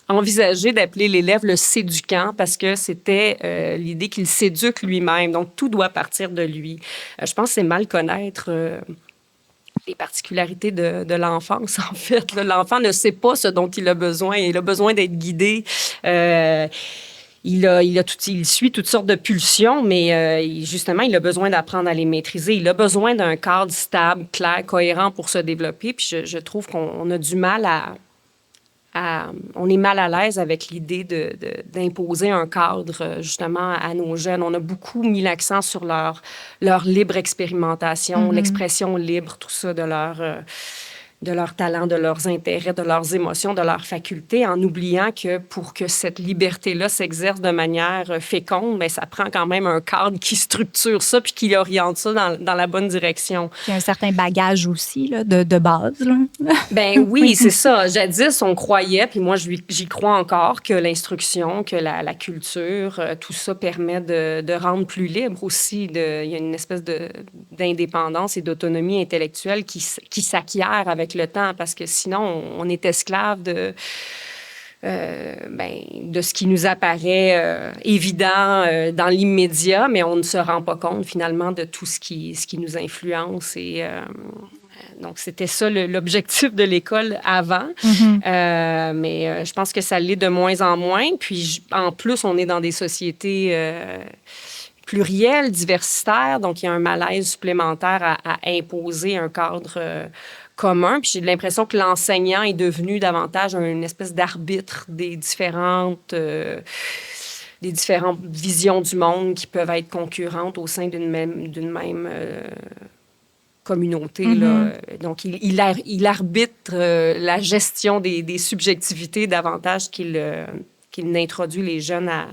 envisager d'appeler l'élève le séduquant parce que c'était l'idée qu'il s'éduque lui-même. Donc, tout doit partir de lui. Je pense que c'est mal connaître les particularités de l'enfance, en fait. L'enfant ne sait pas ce dont il a besoin. Il a besoin d'être guidé. Il suit toutes sortes de pulsions, mais justement, il a besoin d'apprendre à les maîtriser. Il a besoin d'un cadre stable, clair, cohérent pour se développer. Puis je trouve qu'on a du mal on est mal à l'aise avec l'idée d'imposer un cadre, justement, à nos jeunes. On a beaucoup mis l'accent sur leur libre expérimentation, l'expression libre, tout ça, de leur talent, de leurs intérêts, de leurs émotions, de leurs facultés, en oubliant que pour que cette liberté-là s'exerce de manière féconde, bien, ça prend quand même un cadre qui structure ça puis qui oriente ça dans la bonne direction. Il y a un certain bagage aussi là, de base. Là. Ben oui, c'est ça. Jadis, on croyait, puis moi, j'y crois encore, que l'instruction, que la culture, tout ça permet de rendre plus libre aussi. Il y a une espèce d'indépendance et d'autonomie intellectuelle qui s'acquiert avec le temps, parce que sinon, on est esclave de ce qui nous apparaît évident dans l'immédiat, mais on ne se rend pas compte finalement de tout ce qui nous influence. Et donc, c'était ça l'objectif de l'école avant. Mais je pense que ça l'est de moins en moins. Puis, en plus, on est dans des sociétés plurielles, diversitaires. Donc, il y a un malaise supplémentaire à imposer un cadre commun. Puis j'ai l'impression que l'enseignant est devenu davantage une espèce d'arbitre des différentes visions du monde qui peuvent être concurrentes au sein d'une même communauté. Là. Donc, il arbitre la gestion des subjectivités davantage qu'il n'introduit les jeunes à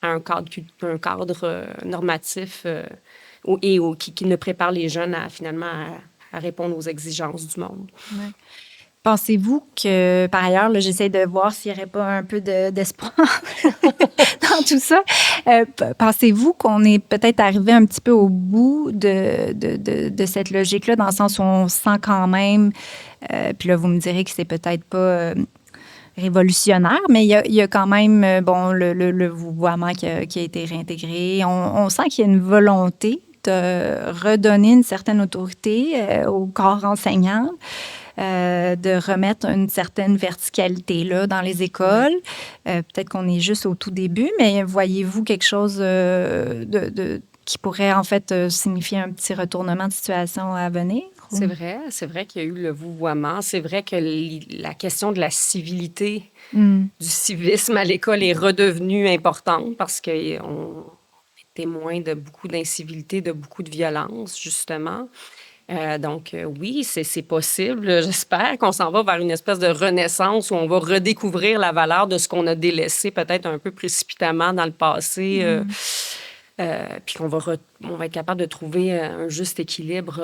un cadre normatif qui ne prépare les jeunes à finalement à répondre aux exigences du monde. Ouais. Pensez-vous que, par ailleurs, là, j'essaie de voir s'il n'y aurait pas un peu d'espoir dans tout ça. Pensez-vous qu'on est peut-être arrivé un petit peu au bout de cette logique-là, dans le sens où on sent quand même, puis là, vous me direz que c'est peut-être pas révolutionnaire, mais il y a quand même, le vouvoiement qui a été réintégré. On sent qu'il y a une volonté de redonner une certaine autorité au corps enseignant. De remettre une certaine verticalité là, dans les écoles. Peut-être qu'on est juste au tout début, mais voyez-vous quelque chose qui pourrait en fait signifier un petit retournement de situation à venir? C'est vrai qu'il y a eu le vouvoiement. C'est vrai que la question de la civilité, du civisme à l'école est redevenue importante parce qu'on est témoin de beaucoup d'incivilité, de beaucoup de violence, justement. Donc, oui, c'est possible. J'espère qu'on s'en va vers une espèce de renaissance où on va redécouvrir la valeur de ce qu'on a délaissé peut-être un peu précipitamment dans le passé. Puis qu'on on va être capable de trouver un juste équilibre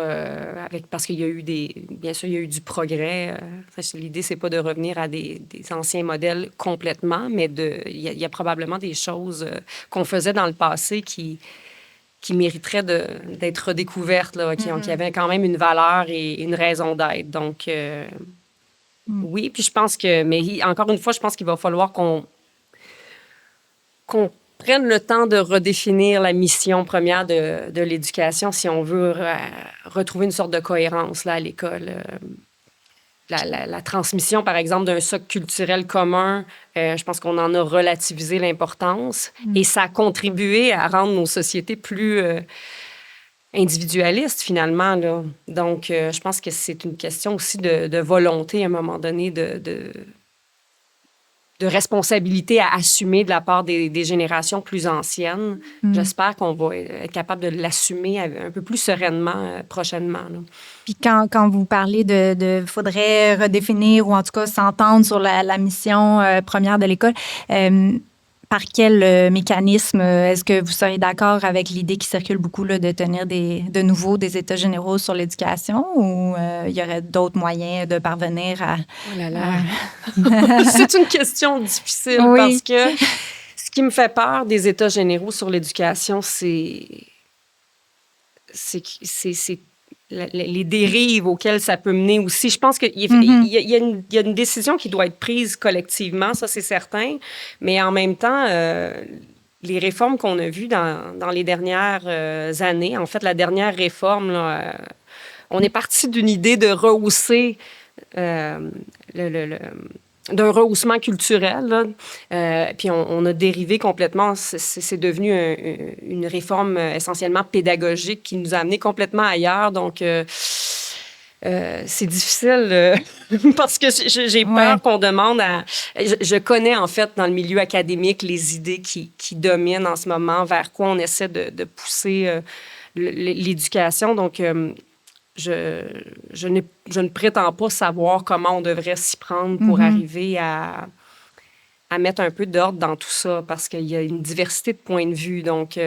parce qu'il y a eu bien sûr, il y a eu du progrès. L'idée, c'est pas de revenir à des anciens modèles complètement, mais il y a probablement des choses qu'on faisait dans le passé qui mériteraient d'être redécouvertes, là, qui avaient quand même une valeur et une raison d'être. Donc, oui, puis je pense mais encore une fois, je pense qu'il va falloir qu'on prenne le temps de redéfinir la mission première de l'éducation si on veut retrouver une sorte de cohérence là, à l'école. La transmission, par exemple, d'un socle culturel commun, je pense qu'on en a relativisé l'importance et ça a contribué à rendre nos sociétés plus individualistes, finalement. Là. Donc, je pense que c'est une question aussi de volonté, à un moment donné, de responsabilité à assumer de la part des générations plus anciennes. J'espère qu'on va être capable de l'assumer un peu plus sereinement prochainement. Là. Puis quand vous parlez de faudrait redéfinir ou en tout cas s'entendre sur la mission première de l'école, par quel mécanisme est-ce que vous seriez d'accord avec l'idée qui circule beaucoup là, de tenir de nouveau des états généraux sur l'éducation ou il y aurait d'autres moyens de parvenir à... Oh là là! C'est une question difficile parce que ce qui me fait peur des états généraux sur l'éducation, c'est les dérives auxquelles ça peut mener aussi. Je pense qu'il y a une décision qui doit être prise collectivement, ça c'est certain, mais en même temps, les réformes qu'on a vues dans les dernières années, en fait, la dernière réforme, là, on est parti d'une idée de rehausser d'un rehaussement culturel. Là. Puis on a dérivé complètement. C'est devenu une réforme essentiellement pédagogique qui nous a amenés complètement ailleurs. Donc, c'est difficile parce que j'ai peur qu'on demande à... Je connais, en fait, dans le milieu académique, les idées qui dominent en ce moment, vers quoi on essaie de pousser l'éducation. Donc, je ne prétends pas savoir comment on devrait s'y prendre pour arriver à mettre un peu d'ordre dans tout ça, parce qu'il y a une diversité de points de vue. Donc,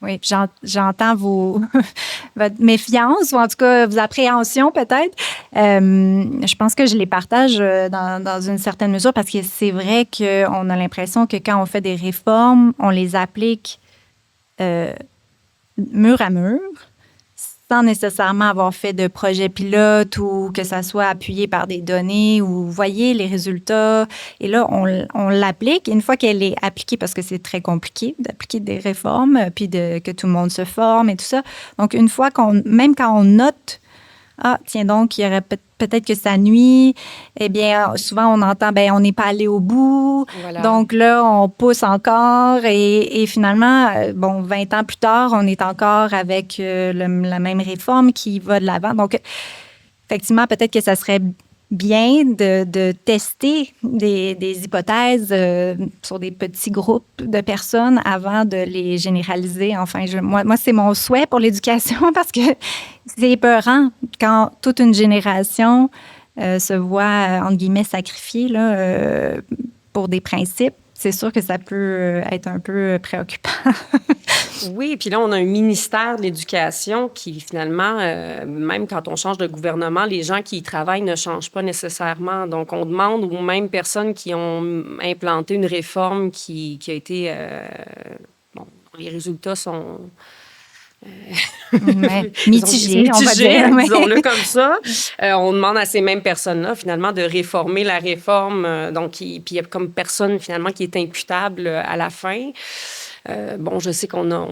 oui, j'entends votre méfiance, ou en tout cas vos appréhensions peut-être. Je pense que je les partage dans une certaine mesure, parce que c'est vrai qu'on a l'impression que quand on fait des réformes, on les applique mur à mur, sans nécessairement avoir fait de projet pilote ou que ça soit appuyé par des données ou vous voyez les résultats. Et là, on l'applique. Et une fois qu'elle est appliquée, parce que c'est très compliqué d'appliquer des réformes, puis que tout le monde se forme et tout ça. Donc, une fois même quand on note, tiens donc, il y aurait peut-être que ça nuit, eh bien, souvent on entend, on n'est pas allé au bout. Voilà. Donc là, on pousse encore et finalement, 20 ans plus tard, on est encore avec la même réforme qui va de l'avant. Donc, effectivement, peut-être que ça serait bien de tester des hypothèses sur des petits groupes de personnes avant de les généraliser. Enfin, moi, c'est mon souhait pour l'éducation parce que c'est épeurant quand toute une génération se voit, entre guillemets, sacrifiée là, pour des principes. C'est sûr que ça peut être un peu préoccupant. Oui, puis là, on a un ministère de l'Éducation qui, finalement, même quand on change de gouvernement, les gens qui y travaillent ne changent pas nécessairement. Donc, on demande aux mêmes personnes qui ont implanté une réforme qui a été... bon, les résultats sont... Mitigé, on va dire. Disons-le comme ça. On demande à ces mêmes personnes-là, finalement, de réformer la réforme. Puis il y a comme personne, finalement, qui est imputable à la fin. Bon, je sais qu'on a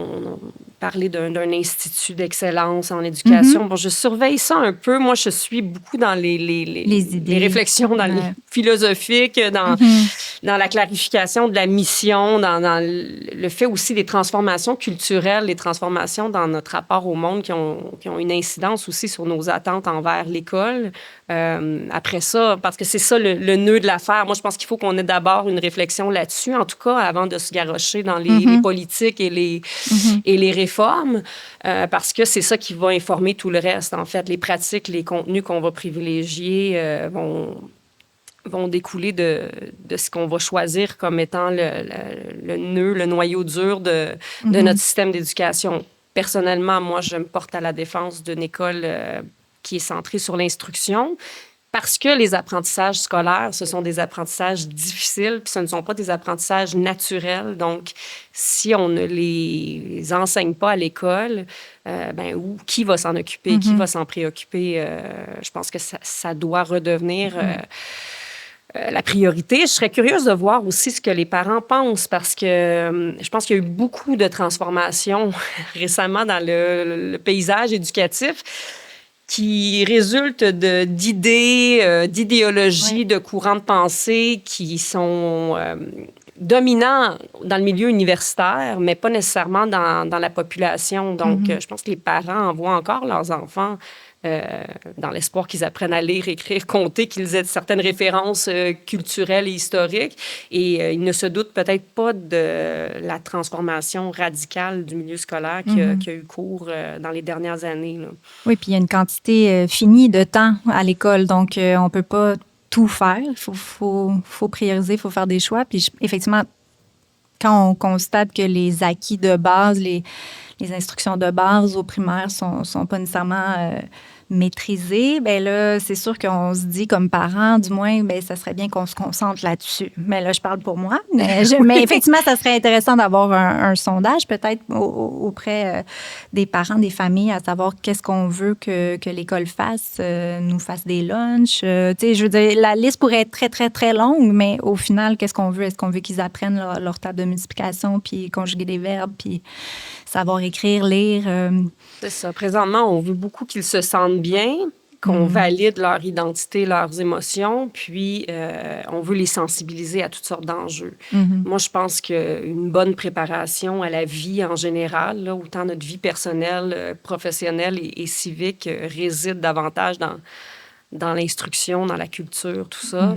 parlé d'un institut d'excellence en éducation. Bon, je surveille ça un peu. Moi, je suis beaucoup dans les idées, les réflexions, dans les philosophiques, dans la clarification de la mission, dans le fait aussi des transformations culturelles, les transformations dans notre rapport au monde qui ont une incidence aussi sur nos attentes envers l'école. Après ça, parce que c'est ça le nœud de l'affaire. Moi, je pense qu'il faut qu'on ait d'abord une réflexion là-dessus, en tout cas, avant de se garrocher dans les politiques et les réformes, parce que c'est ça qui va informer tout le reste. En fait, les pratiques, les contenus qu'on va privilégier vont découler de ce qu'on va choisir comme étant le nœud, le noyau dur de notre système d'éducation. Personnellement, moi, je me porte à la défense d'une école qui est centrée sur l'instruction, parce que les apprentissages scolaires, ce sont des apprentissages difficiles, puis ce ne sont pas des apprentissages naturels. Donc, si on ne les enseigne pas à l'école, qui va s'en occuper, qui va s'en préoccuper? Je pense que ça doit redevenir la priorité. Je serais curieuse de voir aussi ce que les parents pensent, parce que je pense qu'il y a eu beaucoup de transformations récemment dans le paysage éducatif qui résultent d'idées, d'idéologies, de courants de pensée qui sont dominants dans le milieu universitaire, mais pas nécessairement dans la population. Donc, je pense que les parents envoient encore leurs enfants dans l'espoir qu'ils apprennent à lire, écrire, compter, qu'ils aient certaines références culturelles et historiques. Et ils ne se doutent peut-être pas de la transformation radicale du milieu scolaire qui a eu cours dans les dernières années, là. Oui, puis il y a une quantité finie de temps à l'école, donc on ne peut pas tout faire. Il faut prioriser, il faut faire des choix. Puis effectivement, quand on constate que les acquis de base, les instructions de base au primaire sont pas nécessairement maîtrisées, bien là, c'est sûr qu'on se dit comme parents, du moins, bien, ça serait bien qu'on se concentre là-dessus. Mais là, je parle pour moi. Mais effectivement, ça serait intéressant d'avoir un sondage peut-être auprès des parents, des familles, à savoir qu'est-ce qu'on veut que l'école fasse, nous fasse des lunchs. Tu sais, je veux dire, la liste pourrait être très, très, très longue, mais au final, qu'est-ce qu'on veut? Est-ce qu'on veut qu'ils apprennent leur table de multiplication, puis conjuguer des verbes, puis savoir écrire, lire? C'est ça. Présentement, on veut beaucoup qu'ils se sentent bien, qu'on valide leur identité, leurs émotions, puis on veut les sensibiliser à toutes sortes d'enjeux. Moi, je pense qu'une bonne préparation à la vie en général, là, autant notre vie personnelle, professionnelle et civique, réside davantage dans l'instruction, dans la culture, tout ça.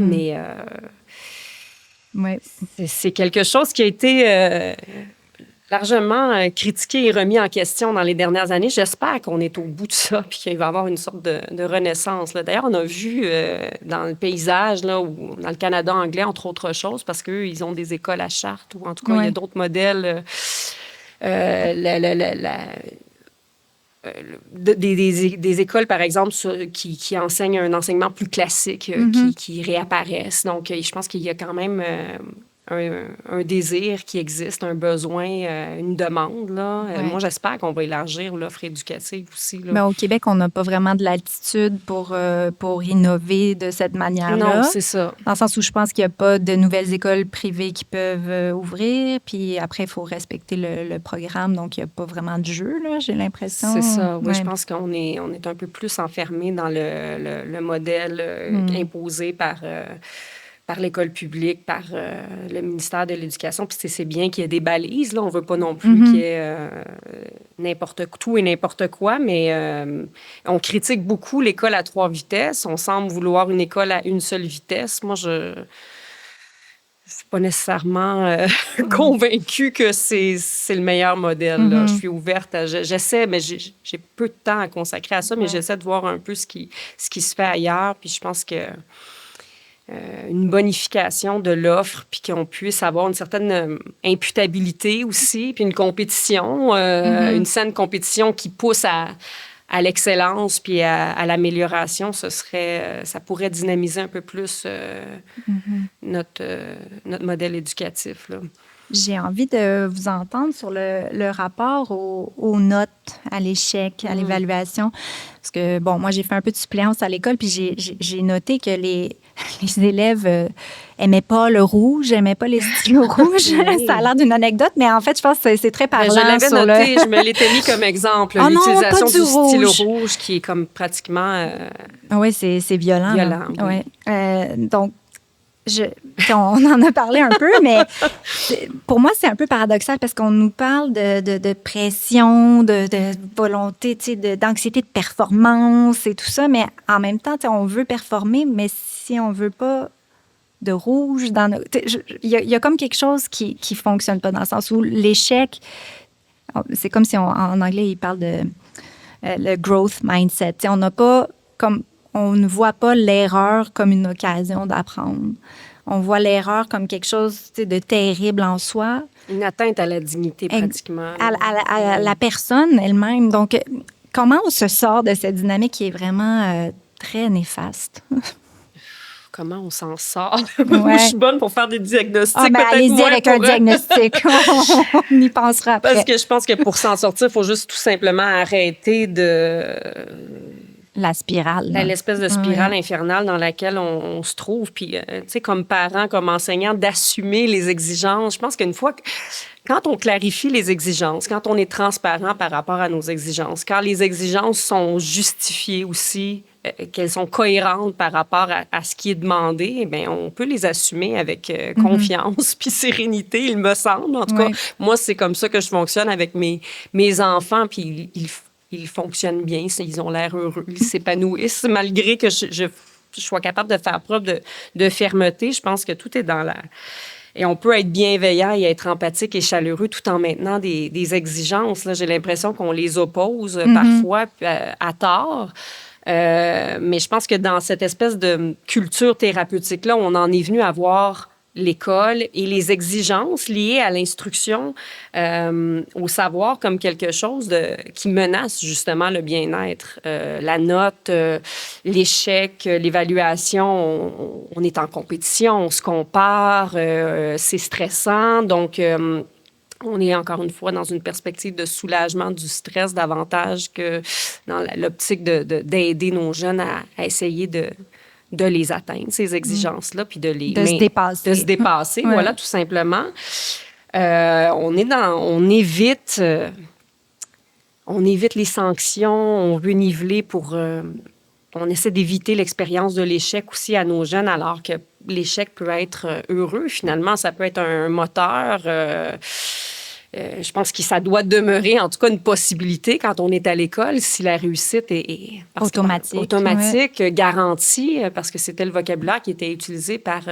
Mais c'est quelque chose qui a été largement critiqué et remis en question dans les dernières années. J'espère qu'on est au bout de ça puis qu'il va y avoir une sorte de renaissance, là. D'ailleurs, on a vu dans le paysage, là, ou dans le Canada anglais, entre autres choses, parce qu'eux, ils ont des écoles à charte, ou en tout cas, il y a d'autres modèles. Des écoles, par exemple, qui enseignent un enseignement plus classique, qui réapparaissent. Donc, je pense qu'il y a quand même un désir qui existe, un besoin, une demande, là. Moi, j'espère qu'on va élargir l'offre éducative aussi, là. Mais au Québec, on n'a pas vraiment de latitude pour innover de cette manière-là. Non, c'est ça. Dans le sens où je pense qu'il n'y a pas de nouvelles écoles privées qui peuvent ouvrir. Puis après, il faut respecter le programme. Donc, il n'y a pas vraiment de jeu, là, j'ai l'impression. C'est ça. Oui, je pense qu'on est un peu plus enfermé dans le modèle imposé par l'école publique, par le ministère de l'Éducation. Puis c'est bien qu'il y ait des balises, là. On ne veut pas non plus qu'il y ait tout et n'importe quoi, mais on critique beaucoup l'école à 3 vitesses. On semble vouloir une école à une seule vitesse. Moi, je ne suis pas nécessairement convaincue que c'est le meilleur modèle, là. Je suis ouverte j'essaie, mais j'ai peu de temps à consacrer à ça, mais j'essaie de voir un peu ce qui se fait ailleurs. Puis je pense que une bonification de l'offre, puis qu'on puisse avoir une certaine imputabilité aussi, puis une compétition, une saine compétition qui pousse à l'excellence puis à l'amélioration, ça pourrait dynamiser un peu plus notre modèle éducatif, là. J'ai envie de vous entendre sur le rapport aux notes, à l'échec, à l'évaluation. Parce que, bon, moi, j'ai fait un peu de suppléance à l'école, puis j'ai noté que les élèves aimaient pas le rouge, aimaient pas les stylos rouges. Oui. Ça a l'air d'une anecdote, mais en fait, je pense que c'est très parlant. Je l'avais sur noté, je me l'étais mis comme exemple, Oh non, l'utilisation pas du stylo rouge. rouge qui est comme pratiquement Oui, c'est violent. violent. Oui. Donc, on en a parlé un peu, mais pour moi, c'est un peu paradoxal parce qu'on nous parle de pression, de volonté, d'anxiété de performance et tout ça, mais en même temps, on veut performer, mais si on veut pas de rouge dans nos... Il y a comme quelque chose qui fonctionne pas dans le sens où l'échec, c'est comme si en anglais, ils parlent de le growth mindset. T'sais, on n'a pas comme... On ne voit pas l'erreur comme une occasion d'apprendre. On voit l'erreur comme quelque chose de terrible en soi. Une atteinte à la dignité, pratiquement. À la personne elle-même. Donc, comment on se sort de cette dynamique qui est vraiment très néfaste? Comment on s'en sort? Ouais. Je suis bonne pour faire des diagnostics. Allez-y avec un diagnostic. On y pensera après. Parce que je pense que pour s'en sortir, il faut juste tout simplement arrêter de... La spirale. L'espèce de spirale infernale dans laquelle on se trouve. Puis, tu sais, comme parents, comme enseignants, d'assumer les exigences. Je pense qu'une fois... Quand on clarifie les exigences, quand on est transparent par rapport à nos exigences, quand les exigences sont justifiées aussi, qu'elles sont cohérentes par rapport à ce qui est demandé, eh bien, on peut les assumer avec confiance puis sérénité, il me semble. En tout cas, moi, c'est comme ça que je fonctionne avec mes enfants, puis ils fonctionnent bien, ils ont l'air heureux, ils s'épanouissent, malgré que je sois capable de faire preuve de fermeté. Je pense que tout est dans la... Et on peut être bienveillant et être empathique et chaleureux tout en maintenant des exigences. Là, j'ai l'impression qu'on les oppose parfois à tort. Mais je pense que dans cette espèce de culture thérapeutique-là, on en est venu à voir l'école et les exigences liées à l'instruction, au savoir comme quelque chose qui menace justement le bien-être. La note, l'échec, l'évaluation, on est en compétition, on se compare, c'est stressant. Donc, on est encore une fois dans une perspective de soulagement du stress davantage que dans l'optique d'aider nos jeunes à essayer de les atteindre, ces exigences-là, puis de se dépasser. De se dépasser, voilà, tout simplement. On évite les sanctions, on veut niveler on essaie d'éviter l'expérience de l'échec aussi à nos jeunes, alors que l'échec peut être heureux, finalement. Ça peut être un moteur... je pense que ça doit demeurer, en tout cas, une possibilité quand on est à l'école, si la réussite est automatique, garantie, parce que c'était le vocabulaire qui était utilisé par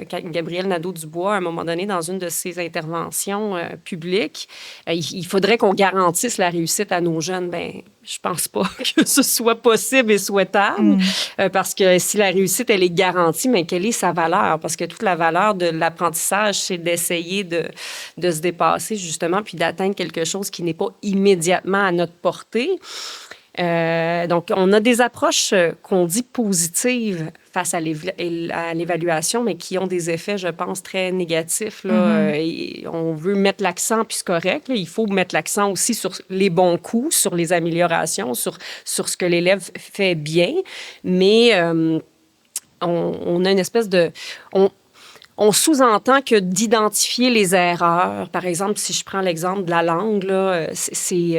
Gabriel Nadeau-Dubois à un moment donné dans une de ses interventions publiques. Il faudrait qu'on garantisse la réussite à nos jeunes. Bien, je pense pas que ce soit possible et souhaitable, parce que si la réussite, elle est garantie, mais quelle est sa valeur? Parce que toute la valeur de l'apprentissage, c'est d'essayer de se dépasser, justement, puis d'atteindre quelque chose qui n'est pas immédiatement à notre portée. Donc, on a des approches qu'on dit positives face à l'évaluation, mais qui ont des effets, je pense, très négatifs. Là. Et on veut mettre l'accent, puis c'est correct. Là, il faut mettre l'accent aussi sur les bons coups, sur les améliorations, sur ce que l'élève fait bien. Mais on a une espèce de... On sous-entend que d'identifier les erreurs, par exemple, si je prends l'exemple de la langue, là, c'est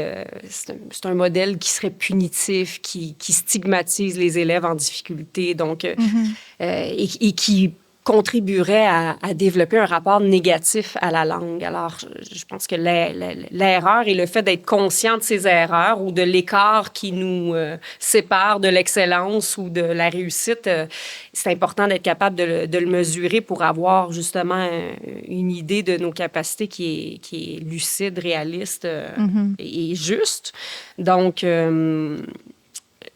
un modèle qui serait punitif, qui stigmatise les élèves en difficulté, donc, et qui contribuerait à développer un rapport négatif à la langue. Alors, je pense que l'erreur et le fait d'être conscient de ces erreurs ou de l'écart qui nous sépare de l'excellence ou de la réussite, c'est important d'être capable de le mesurer pour avoir justement une idée de nos capacités qui est lucide, réaliste et juste. Donc,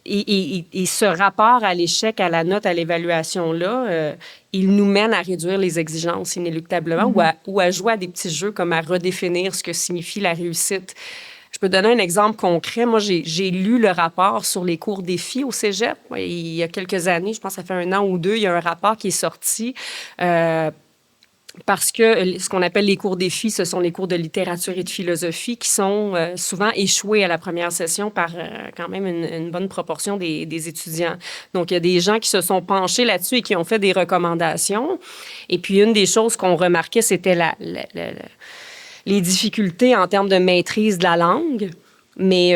Et ce rapport à l'échec, à la note, à l'évaluation-là, il nous mène à réduire les exigences inéluctablement ou à jouer à des petits jeux comme à redéfinir ce que signifie la réussite. Je peux donner un exemple concret. Moi, j'ai lu le rapport sur les cours défis au cégep. Il y a quelques années, je pense que ça fait 1 an ou 2, il y a un rapport qui est sorti parce que ce qu'on appelle les cours défis, ce sont les cours de littérature et de philosophie qui sont souvent échoués à la première session par quand même une bonne proportion des étudiants. Donc, il y a des gens qui se sont penchés là-dessus et qui ont fait des recommandations. Et puis, une des choses qu'on remarquait, c'était les difficultés en termes de maîtrise de la langue. Mais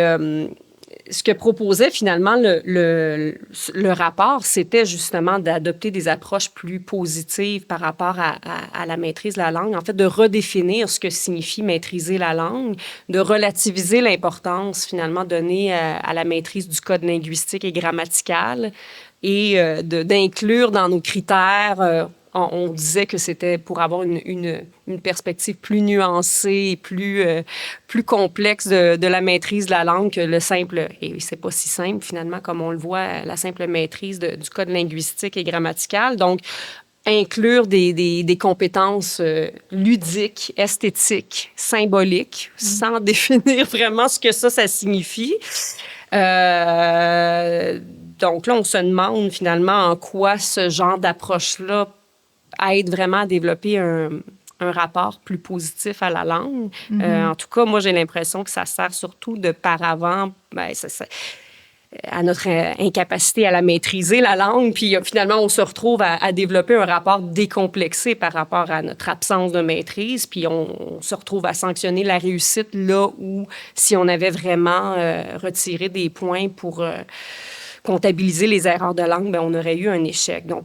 ce que proposait finalement le rapport, c'était justement d'adopter des approches plus positives par rapport à la maîtrise de la langue. En fait, de redéfinir ce que signifie maîtriser la langue, de relativiser l'importance finalement donnée à la maîtrise du code linguistique et grammatical et d'inclure dans nos critères... On disait que c'était pour avoir une perspective plus nuancée et plus complexe de la maîtrise de la langue que le simple, et c'est pas si simple finalement comme on le voit, la simple maîtrise du code linguistique et grammatical. Donc, inclure des compétences ludiques, esthétiques, symboliques, sans définir vraiment ce que ça signifie. Donc là, on se demande finalement en quoi ce genre d'approche-là aide vraiment à développer un rapport plus positif à la langue. En tout cas, moi, j'ai l'impression que ça sert surtout de paravent à notre incapacité à la maîtriser, la langue. Puis finalement, on se retrouve à développer un rapport décomplexé par rapport à notre absence de maîtrise. Puis on se retrouve à sanctionner la réussite là où, si on avait vraiment retiré des points pour comptabiliser les erreurs de langue, bien, on aurait eu un échec. Donc,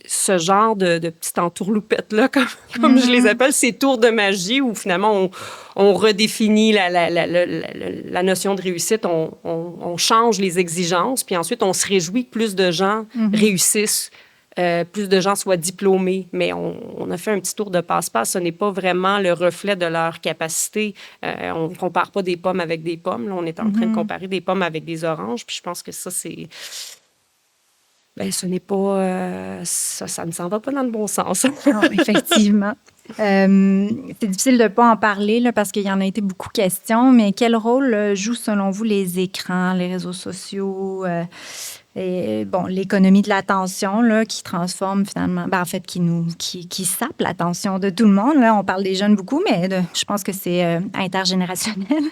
ce genre de petites entourloupettes-là, comme je les appelle, ces tours de magie où finalement on redéfinit la notion de réussite, on change les exigences, puis ensuite on se réjouit que plus de gens réussissent, plus de gens soient diplômés. Mais on a fait un petit tour de passe-passe. Ce n'est pas vraiment le reflet de leur capacité. On ne compare pas des pommes avec des pommes. Là, on est en train de comparer des pommes avec des oranges, puis je pense que ça, c'est... Bien, ce n'est pas... ça ne s'en va pas dans le bon sens. Non, effectivement. C'est difficile de ne pas en parler là, parce qu'il y en a été beaucoup questions, mais quel rôle jouent selon vous les écrans, les réseaux sociaux et bon, l'économie de l'attention là, qui transforme finalement, en fait, qui sape l'attention de tout le monde. Là. On parle des jeunes beaucoup, mais je pense que c'est intergénérationnel.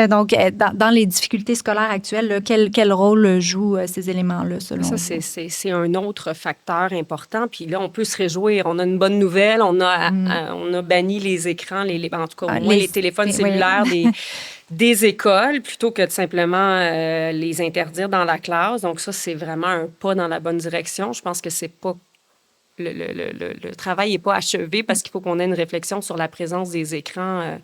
Donc, dans les difficultés scolaires actuelles, là, quel rôle jouent ces éléments-là selon vous? Ça, c'est un autre facteur important. Puis là, on peut se réjouir. On a une bonne nouvelle. On a banni les écrans, en tout cas, au moins les téléphones cellulaires des écoles plutôt que de simplement les interdire dans la classe. Donc ça, c'est vraiment un pas dans la bonne direction. Je pense que c'est pas... Le travail n'est pas achevé parce qu'il faut qu'on ait une réflexion sur la présence des écrans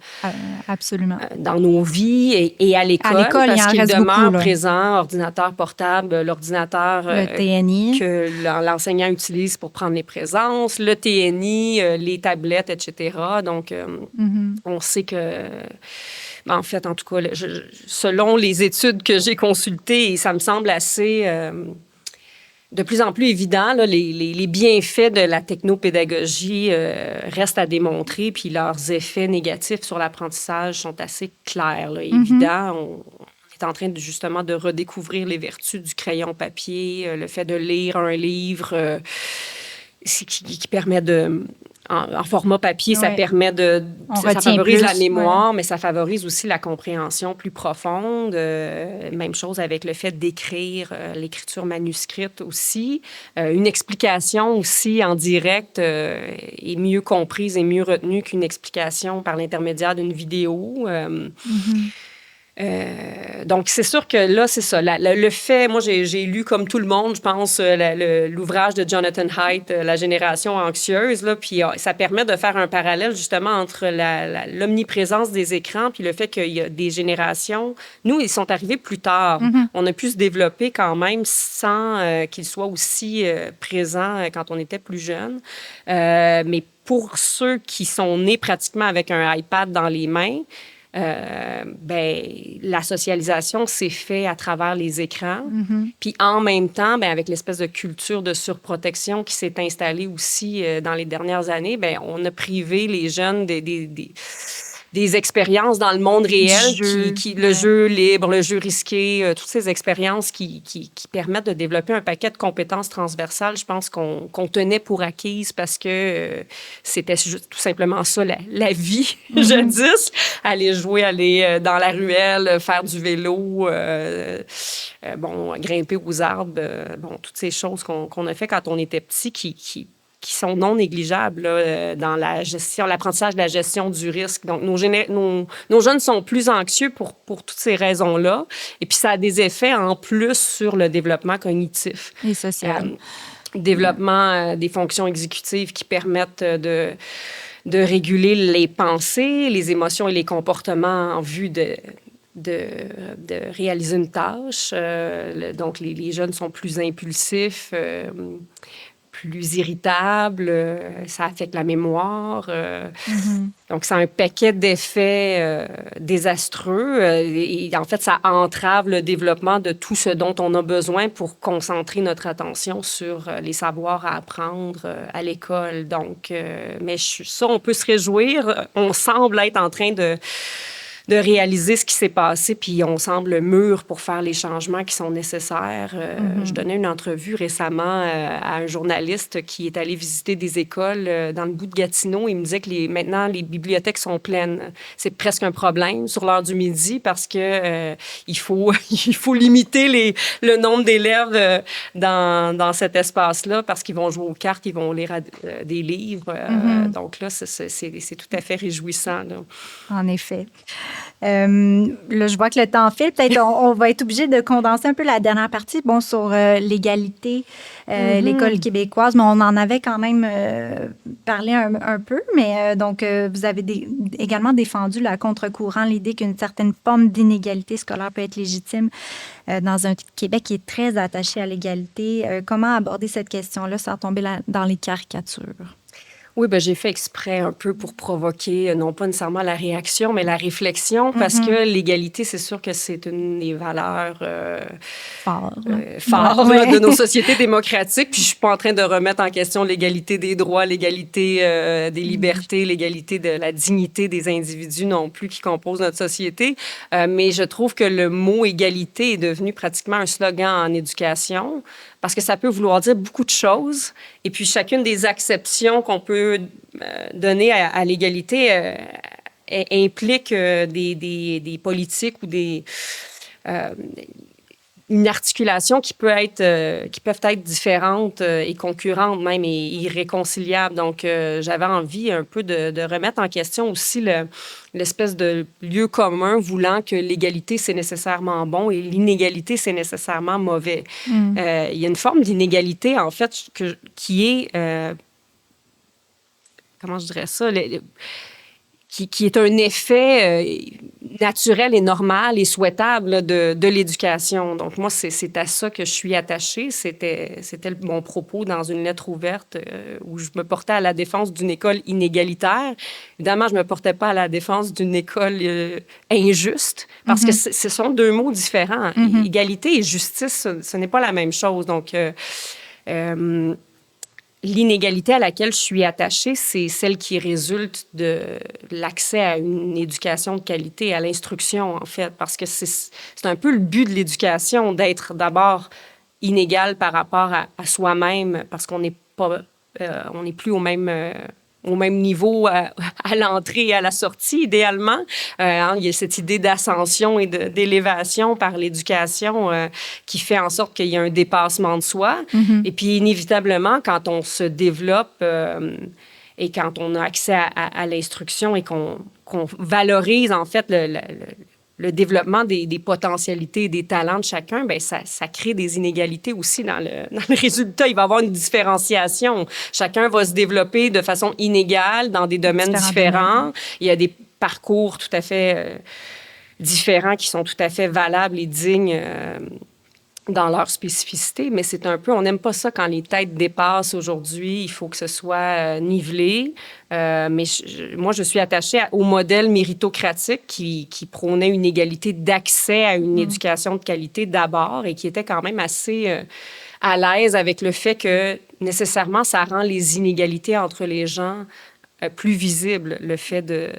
absolument. Dans nos vies et à l'école. À l'école, parce qu'il demeure beaucoup, présent, ordinateur portable, l'ordinateur le TNI. Que l'enseignant utilise pour prendre les présences, le TNI, les tablettes, etc. Donc, on sait que... En fait, en tout cas, selon les études que j'ai consultées, ça me semble assez... de plus en plus évident, là, les bienfaits de la technopédagogie restent à démontrer, puis leurs effets négatifs sur l'apprentissage sont assez clairs, là, évidents. On est en train justement de redécouvrir les vertus du crayon papier, le fait de lire un livre qui permet de... En format papier, ça permet ça favorise la mémoire, mais ça favorise aussi la compréhension plus profonde. Même chose avec le fait d'écrire, l'écriture manuscrite aussi. Une explication aussi en direct est mieux comprise et mieux retenue qu'une explication par l'intermédiaire d'une vidéo. Donc, c'est sûr que là, c'est ça. Le fait, moi, j'ai lu comme tout le monde, je pense, l'ouvrage de Jonathan Haidt, La génération anxieuse, là, puis ça permet de faire un parallèle justement entre l'omniprésence des écrans puis le fait qu'il y a des générations. Nous, ils sont arrivés plus tard. On a pu se développer quand même sans qu'ils soient aussi présents quand on était plus jeunes. Mais pour ceux qui sont nés pratiquement avec un iPad dans les mains, la socialisation s'est faite à travers les écrans. Mm-hmm. Puis en même temps, avec l'espèce de culture de surprotection qui s'est installée aussi dans les dernières années, on a privé les jeunes des expériences dans le monde réel, le jeu libre, le jeu risqué, toutes ces expériences qui permettent de développer un paquet de compétences transversales, je pense qu'on tenait pour acquises parce que c'était tout simplement ça, la vie, jadis. Aller jouer, aller dans la ruelle, faire du vélo, grimper aux arbres, toutes ces choses qu'on a fait quand on était petit qui sont non négligeables là, dans l'apprentissage de la gestion du risque. Donc, nos jeunes sont plus anxieux pour toutes ces raisons-là. Et puis, ça a des effets en plus sur le développement cognitif. Et social. Développement des fonctions exécutives qui permettent de réguler les pensées, les émotions et les comportements en vue de réaliser une tâche. Donc, les jeunes sont plus impulsifs, plus irritable, ça affecte la mémoire. Donc, c'est un paquet d'effets désastreux. Et en fait, ça entrave le développement de tout ce dont on a besoin pour concentrer notre attention sur les savoirs à apprendre à l'école. Donc, mais ça, on peut se réjouir. On semble être en train de réaliser ce qui s'est passé, puis on semble mûr pour faire les changements qui sont nécessaires. Je donnais une entrevue récemment à un journaliste qui est allé visiter des écoles dans le bout de Gatineau. Il me disait que maintenant, les bibliothèques sont pleines. C'est presque un problème sur l'heure du midi parce que il faut limiter le nombre d'élèves dans cet espace-là parce qu'ils vont jouer aux cartes, ils vont lire des livres. Donc là, c'est tout à fait réjouissant. Là. En effet. Là, je vois que le temps file. Peut-être on va être obligé de condenser un peu la dernière partie sur l'égalité, l'école québécoise. Mais on en avait quand même parlé un peu. Mais donc, vous avez également défendu là, à contre-courant l'idée qu'une certaine forme d'inégalité scolaire peut être légitime dans un Québec qui est très attaché à l'égalité. Comment aborder cette question-là sans tomber dans les caricatures? Oui, j'ai fait exprès un peu pour provoquer, non pas nécessairement la réaction, mais la réflexion, parce que l'égalité, c'est sûr que c'est une des valeurs fortes de nos sociétés démocratiques. Puis je suis pas en train de remettre en question l'égalité des droits, l'égalité des libertés, l'égalité de la dignité des individus non plus qui composent notre société. Mais je trouve que le mot égalité est devenu pratiquement un slogan en éducation, parce que ça peut vouloir dire beaucoup de choses. Et puis, chacune des acceptions qu'on peut donner à l'égalité implique des politiques ou une articulation qui peuvent être différentes et concurrentes même et irréconciliables. Donc, j'avais envie un peu de remettre en question aussi l'espèce de lieu commun voulant que l'égalité, c'est nécessairement bon et l'inégalité, c'est nécessairement mauvais. Il y a une forme d'inégalité, en fait, qui est... comment je dirais ça? Qui est un effet naturel et normal et souhaitable de l'éducation. Donc, moi, c'est à ça que je suis attachée. C'était mon propos dans une lettre ouverte où je me portais à la défense d'une école inégalitaire. Évidemment, je ne me portais pas à la défense d'une école injuste parce que ce sont deux mots différents. Égalité et justice, ce n'est pas la même chose. Donc, l'inégalité à laquelle je suis attachée, c'est celle qui résulte de l'accès à une éducation de qualité, à l'instruction, en fait, parce que c'est un peu le but de l'éducation, d'être d'abord inégal par rapport à soi-même, parce qu'on n'est pas, on n'est plus au même niveau à l'entrée et à la sortie, idéalement. Il y a cette idée d'ascension et d'élévation par l'éducation qui fait en sorte qu'il y a un dépassement de soi. Et puis, inévitablement, quand on se développe et quand on a accès à l'instruction et qu'on valorise, en fait, le développement des potentialités et des talents de chacun, ça crée des inégalités aussi dans le résultat. Il va y avoir une différenciation. Chacun va se développer de façon inégale dans des domaines différents. Il y a des parcours tout à fait différents qui sont tout à fait valables et dignes dans leur spécificité, mais c'est un peu, on n'aime pas ça quand les têtes dépassent aujourd'hui. Il faut que ce soit nivelé. Mais moi, je suis attachée au modèle méritocratique qui prônait une égalité d'accès à une éducation de qualité d'abord et qui était quand même assez à l'aise avec le fait que nécessairement, ça rend les inégalités entre les gens plus visible, le fait de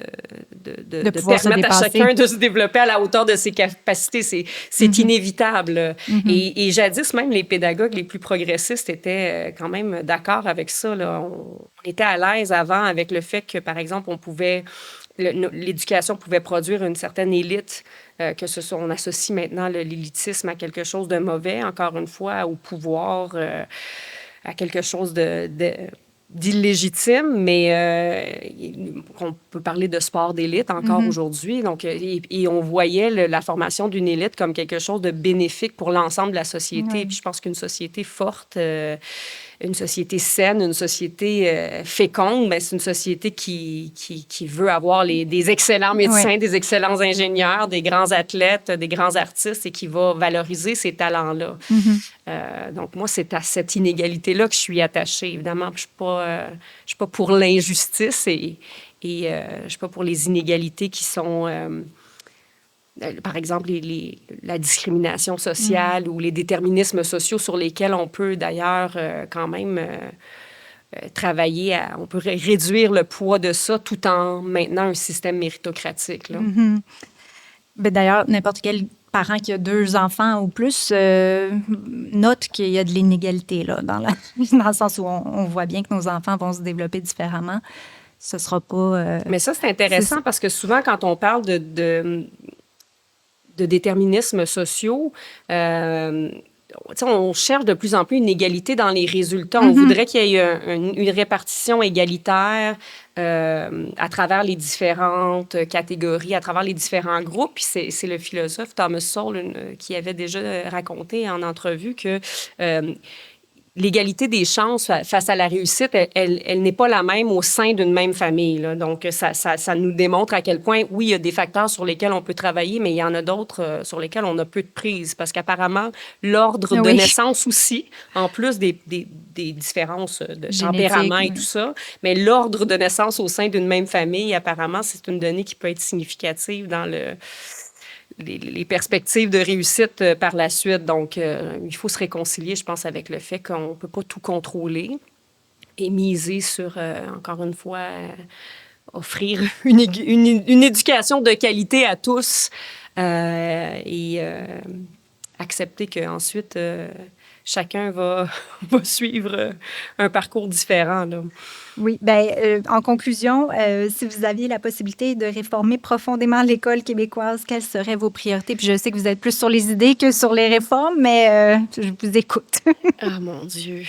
pouvoir se permettre à dépasser. chacun de se développer à la hauteur de ses capacités. C'est inévitable. Et jadis, même les pédagogues les plus progressistes étaient quand même d'accord avec ça. Là. On était à l'aise avant avec le fait que, par exemple, l'éducation pouvait produire une certaine élite, que ce soit, on associe maintenant l'élitisme à quelque chose de mauvais, encore une fois, au pouvoir, à quelque chose d'illégitime, mais on peut parler de sport d'élite encore aujourd'hui. Donc, et on voyait la formation d'une élite comme quelque chose de bénéfique pour l'ensemble de la société. Oui. Puis je pense qu'une société forte, une société saine, une société féconde, ben, c'est une société qui veut avoir des excellents médecins, des excellents ingénieurs, des grands athlètes, des grands artistes et qui va valoriser ces talents-là. Donc, moi, c'est à cette inégalité-là que je suis attachée. Évidemment, je ne suis pas pour l'injustice et je ne suis pas pour les inégalités qui sont... par exemple, la discrimination sociale ou les déterminismes sociaux sur lesquels on peut d'ailleurs quand même travailler, on peut réduire le poids de ça tout en maintenant un système méritocratique. Là. Ben, d'ailleurs, n'importe quel parent qui a 2 enfants ou plus note qu'il y a de l'inégalité là, dans le sens où on voit bien que nos enfants vont se développer différemment. Ce sera pas... Mais ça, c'est intéressant parce que souvent, quand on parle de déterminismes sociaux, on cherche de plus en plus une égalité dans les résultats. On voudrait qu'il y ait une répartition égalitaire à travers les différentes catégories, à travers les différents groupes. Puis c'est le philosophe Thomas Sowell qui avait déjà raconté en entrevue que l'égalité des chances face à la réussite, elle n'est pas la même au sein d'une même famille. Là. Donc, ça nous démontre à quel point, oui, il y a des facteurs sur lesquels on peut travailler, mais il y en a d'autres sur lesquels on a peu de prise. Parce qu'apparemment, l'ordre de naissance aussi, en plus des différences de tempérament et tout ça, mais l'ordre de naissance au sein d'une même famille, apparemment, c'est une donnée qui peut être significative dans les perspectives de réussite par la suite. Donc, il faut se réconcilier, je pense, avec le fait qu'on ne peut pas tout contrôler et miser sur, encore une fois, offrir une éducation de qualité à tous et accepter qu'ensuite, chacun va suivre un parcours différent. Là. Oui, bien, en conclusion, si vous aviez la possibilité de réformer profondément l'école québécoise, quelles seraient vos priorités? Puis je sais que vous êtes plus sur les idées que sur les réformes, mais je vous écoute. Ah, mon Dieu!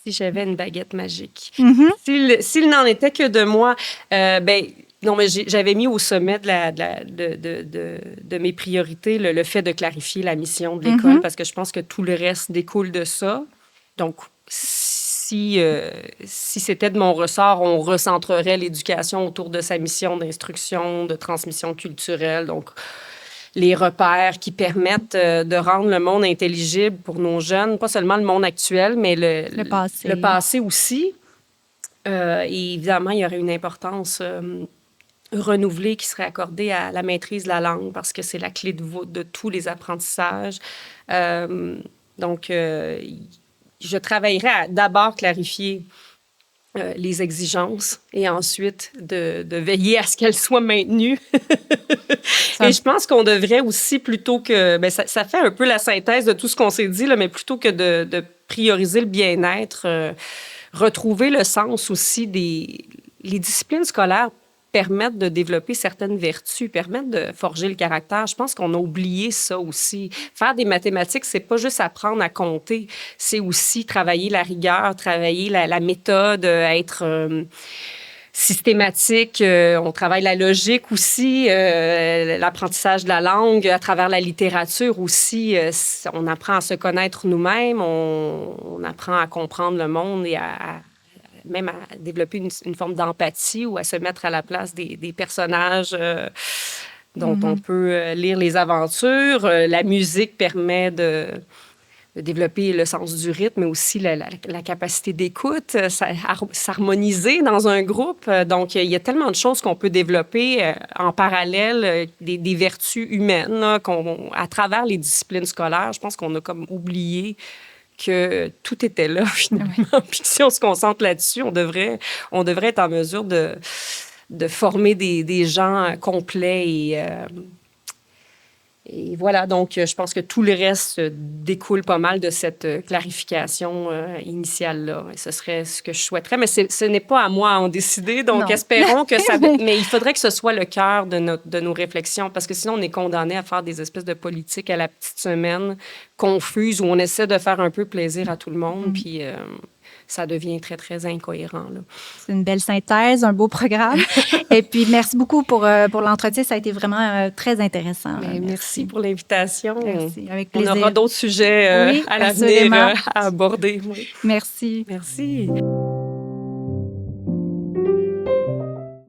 Si j'avais une baguette magique. S'il n'en était que de moi, ben non, mais j'avais mis au sommet de mes priorités le fait de clarifier la mission de l'école parce que je pense que tout le reste découle de ça. Donc, si c'était de mon ressort, on recentrerait l'éducation autour de sa mission d'instruction, de transmission culturelle. Donc, les repères qui permettent de rendre le monde intelligible pour nos jeunes, pas seulement le monde actuel, mais le passé aussi. Et évidemment, il y aurait une importance renouvelée qui serait accordée à la maîtrise de la langue parce que c'est la clé de voûte de tous les apprentissages. Donc, je travaillerai à d'abord clarifier les exigences et ensuite de veiller à ce qu'elles soient maintenues. Et je pense qu'on devrait aussi, plutôt que... Bien, ça fait un peu la synthèse de tout ce qu'on s'est dit, là, mais plutôt que de prioriser le bien-être, retrouver le sens aussi les disciplines scolaires permettent de développer certaines vertus, permettent de forger le caractère. Je pense qu'on a oublié ça aussi. Faire des mathématiques, c'est pas juste apprendre à compter, c'est aussi travailler la rigueur, travailler la méthode, être systématique. On travaille la logique aussi, l'apprentissage de la langue à travers la littérature aussi. On apprend à se connaître nous-mêmes, on apprend à comprendre le monde et même à développer une forme d'empathie ou à se mettre à la place des personnages dont on peut lire les aventures. La musique permet de développer le sens du rythme, mais aussi la capacité d'écoute, s'harmoniser dans un groupe. Donc, il y a tellement de choses qu'on peut développer en parallèle, des vertus humaines, là, à travers les disciplines scolaires. Je pense qu'on a comme oublié que tout était là, finalement. Puis si on se concentre là-dessus, on devrait être en mesure de former des gens complets et voilà, donc je pense que tout le reste découle pas mal de cette clarification initiale-là. Et ce serait ce que je souhaiterais, mais ce n'est pas à moi à en décider, donc espérons que ça... Mais il faudrait que ce soit le cœur de nos réflexions, parce que sinon on est condamné à faire des espèces de politiques à la petite semaine confuses où on essaie de faire un peu plaisir à tout le monde, puis ça devient très, très incohérent, là. C'est une belle synthèse, un beau programme. Et puis, merci beaucoup pour l'entretien. Ça a été vraiment très intéressant. Merci pour l'invitation. Merci, avec plaisir. On aura d'autres sujets à l'avenir à aborder. Oui. Merci. Merci.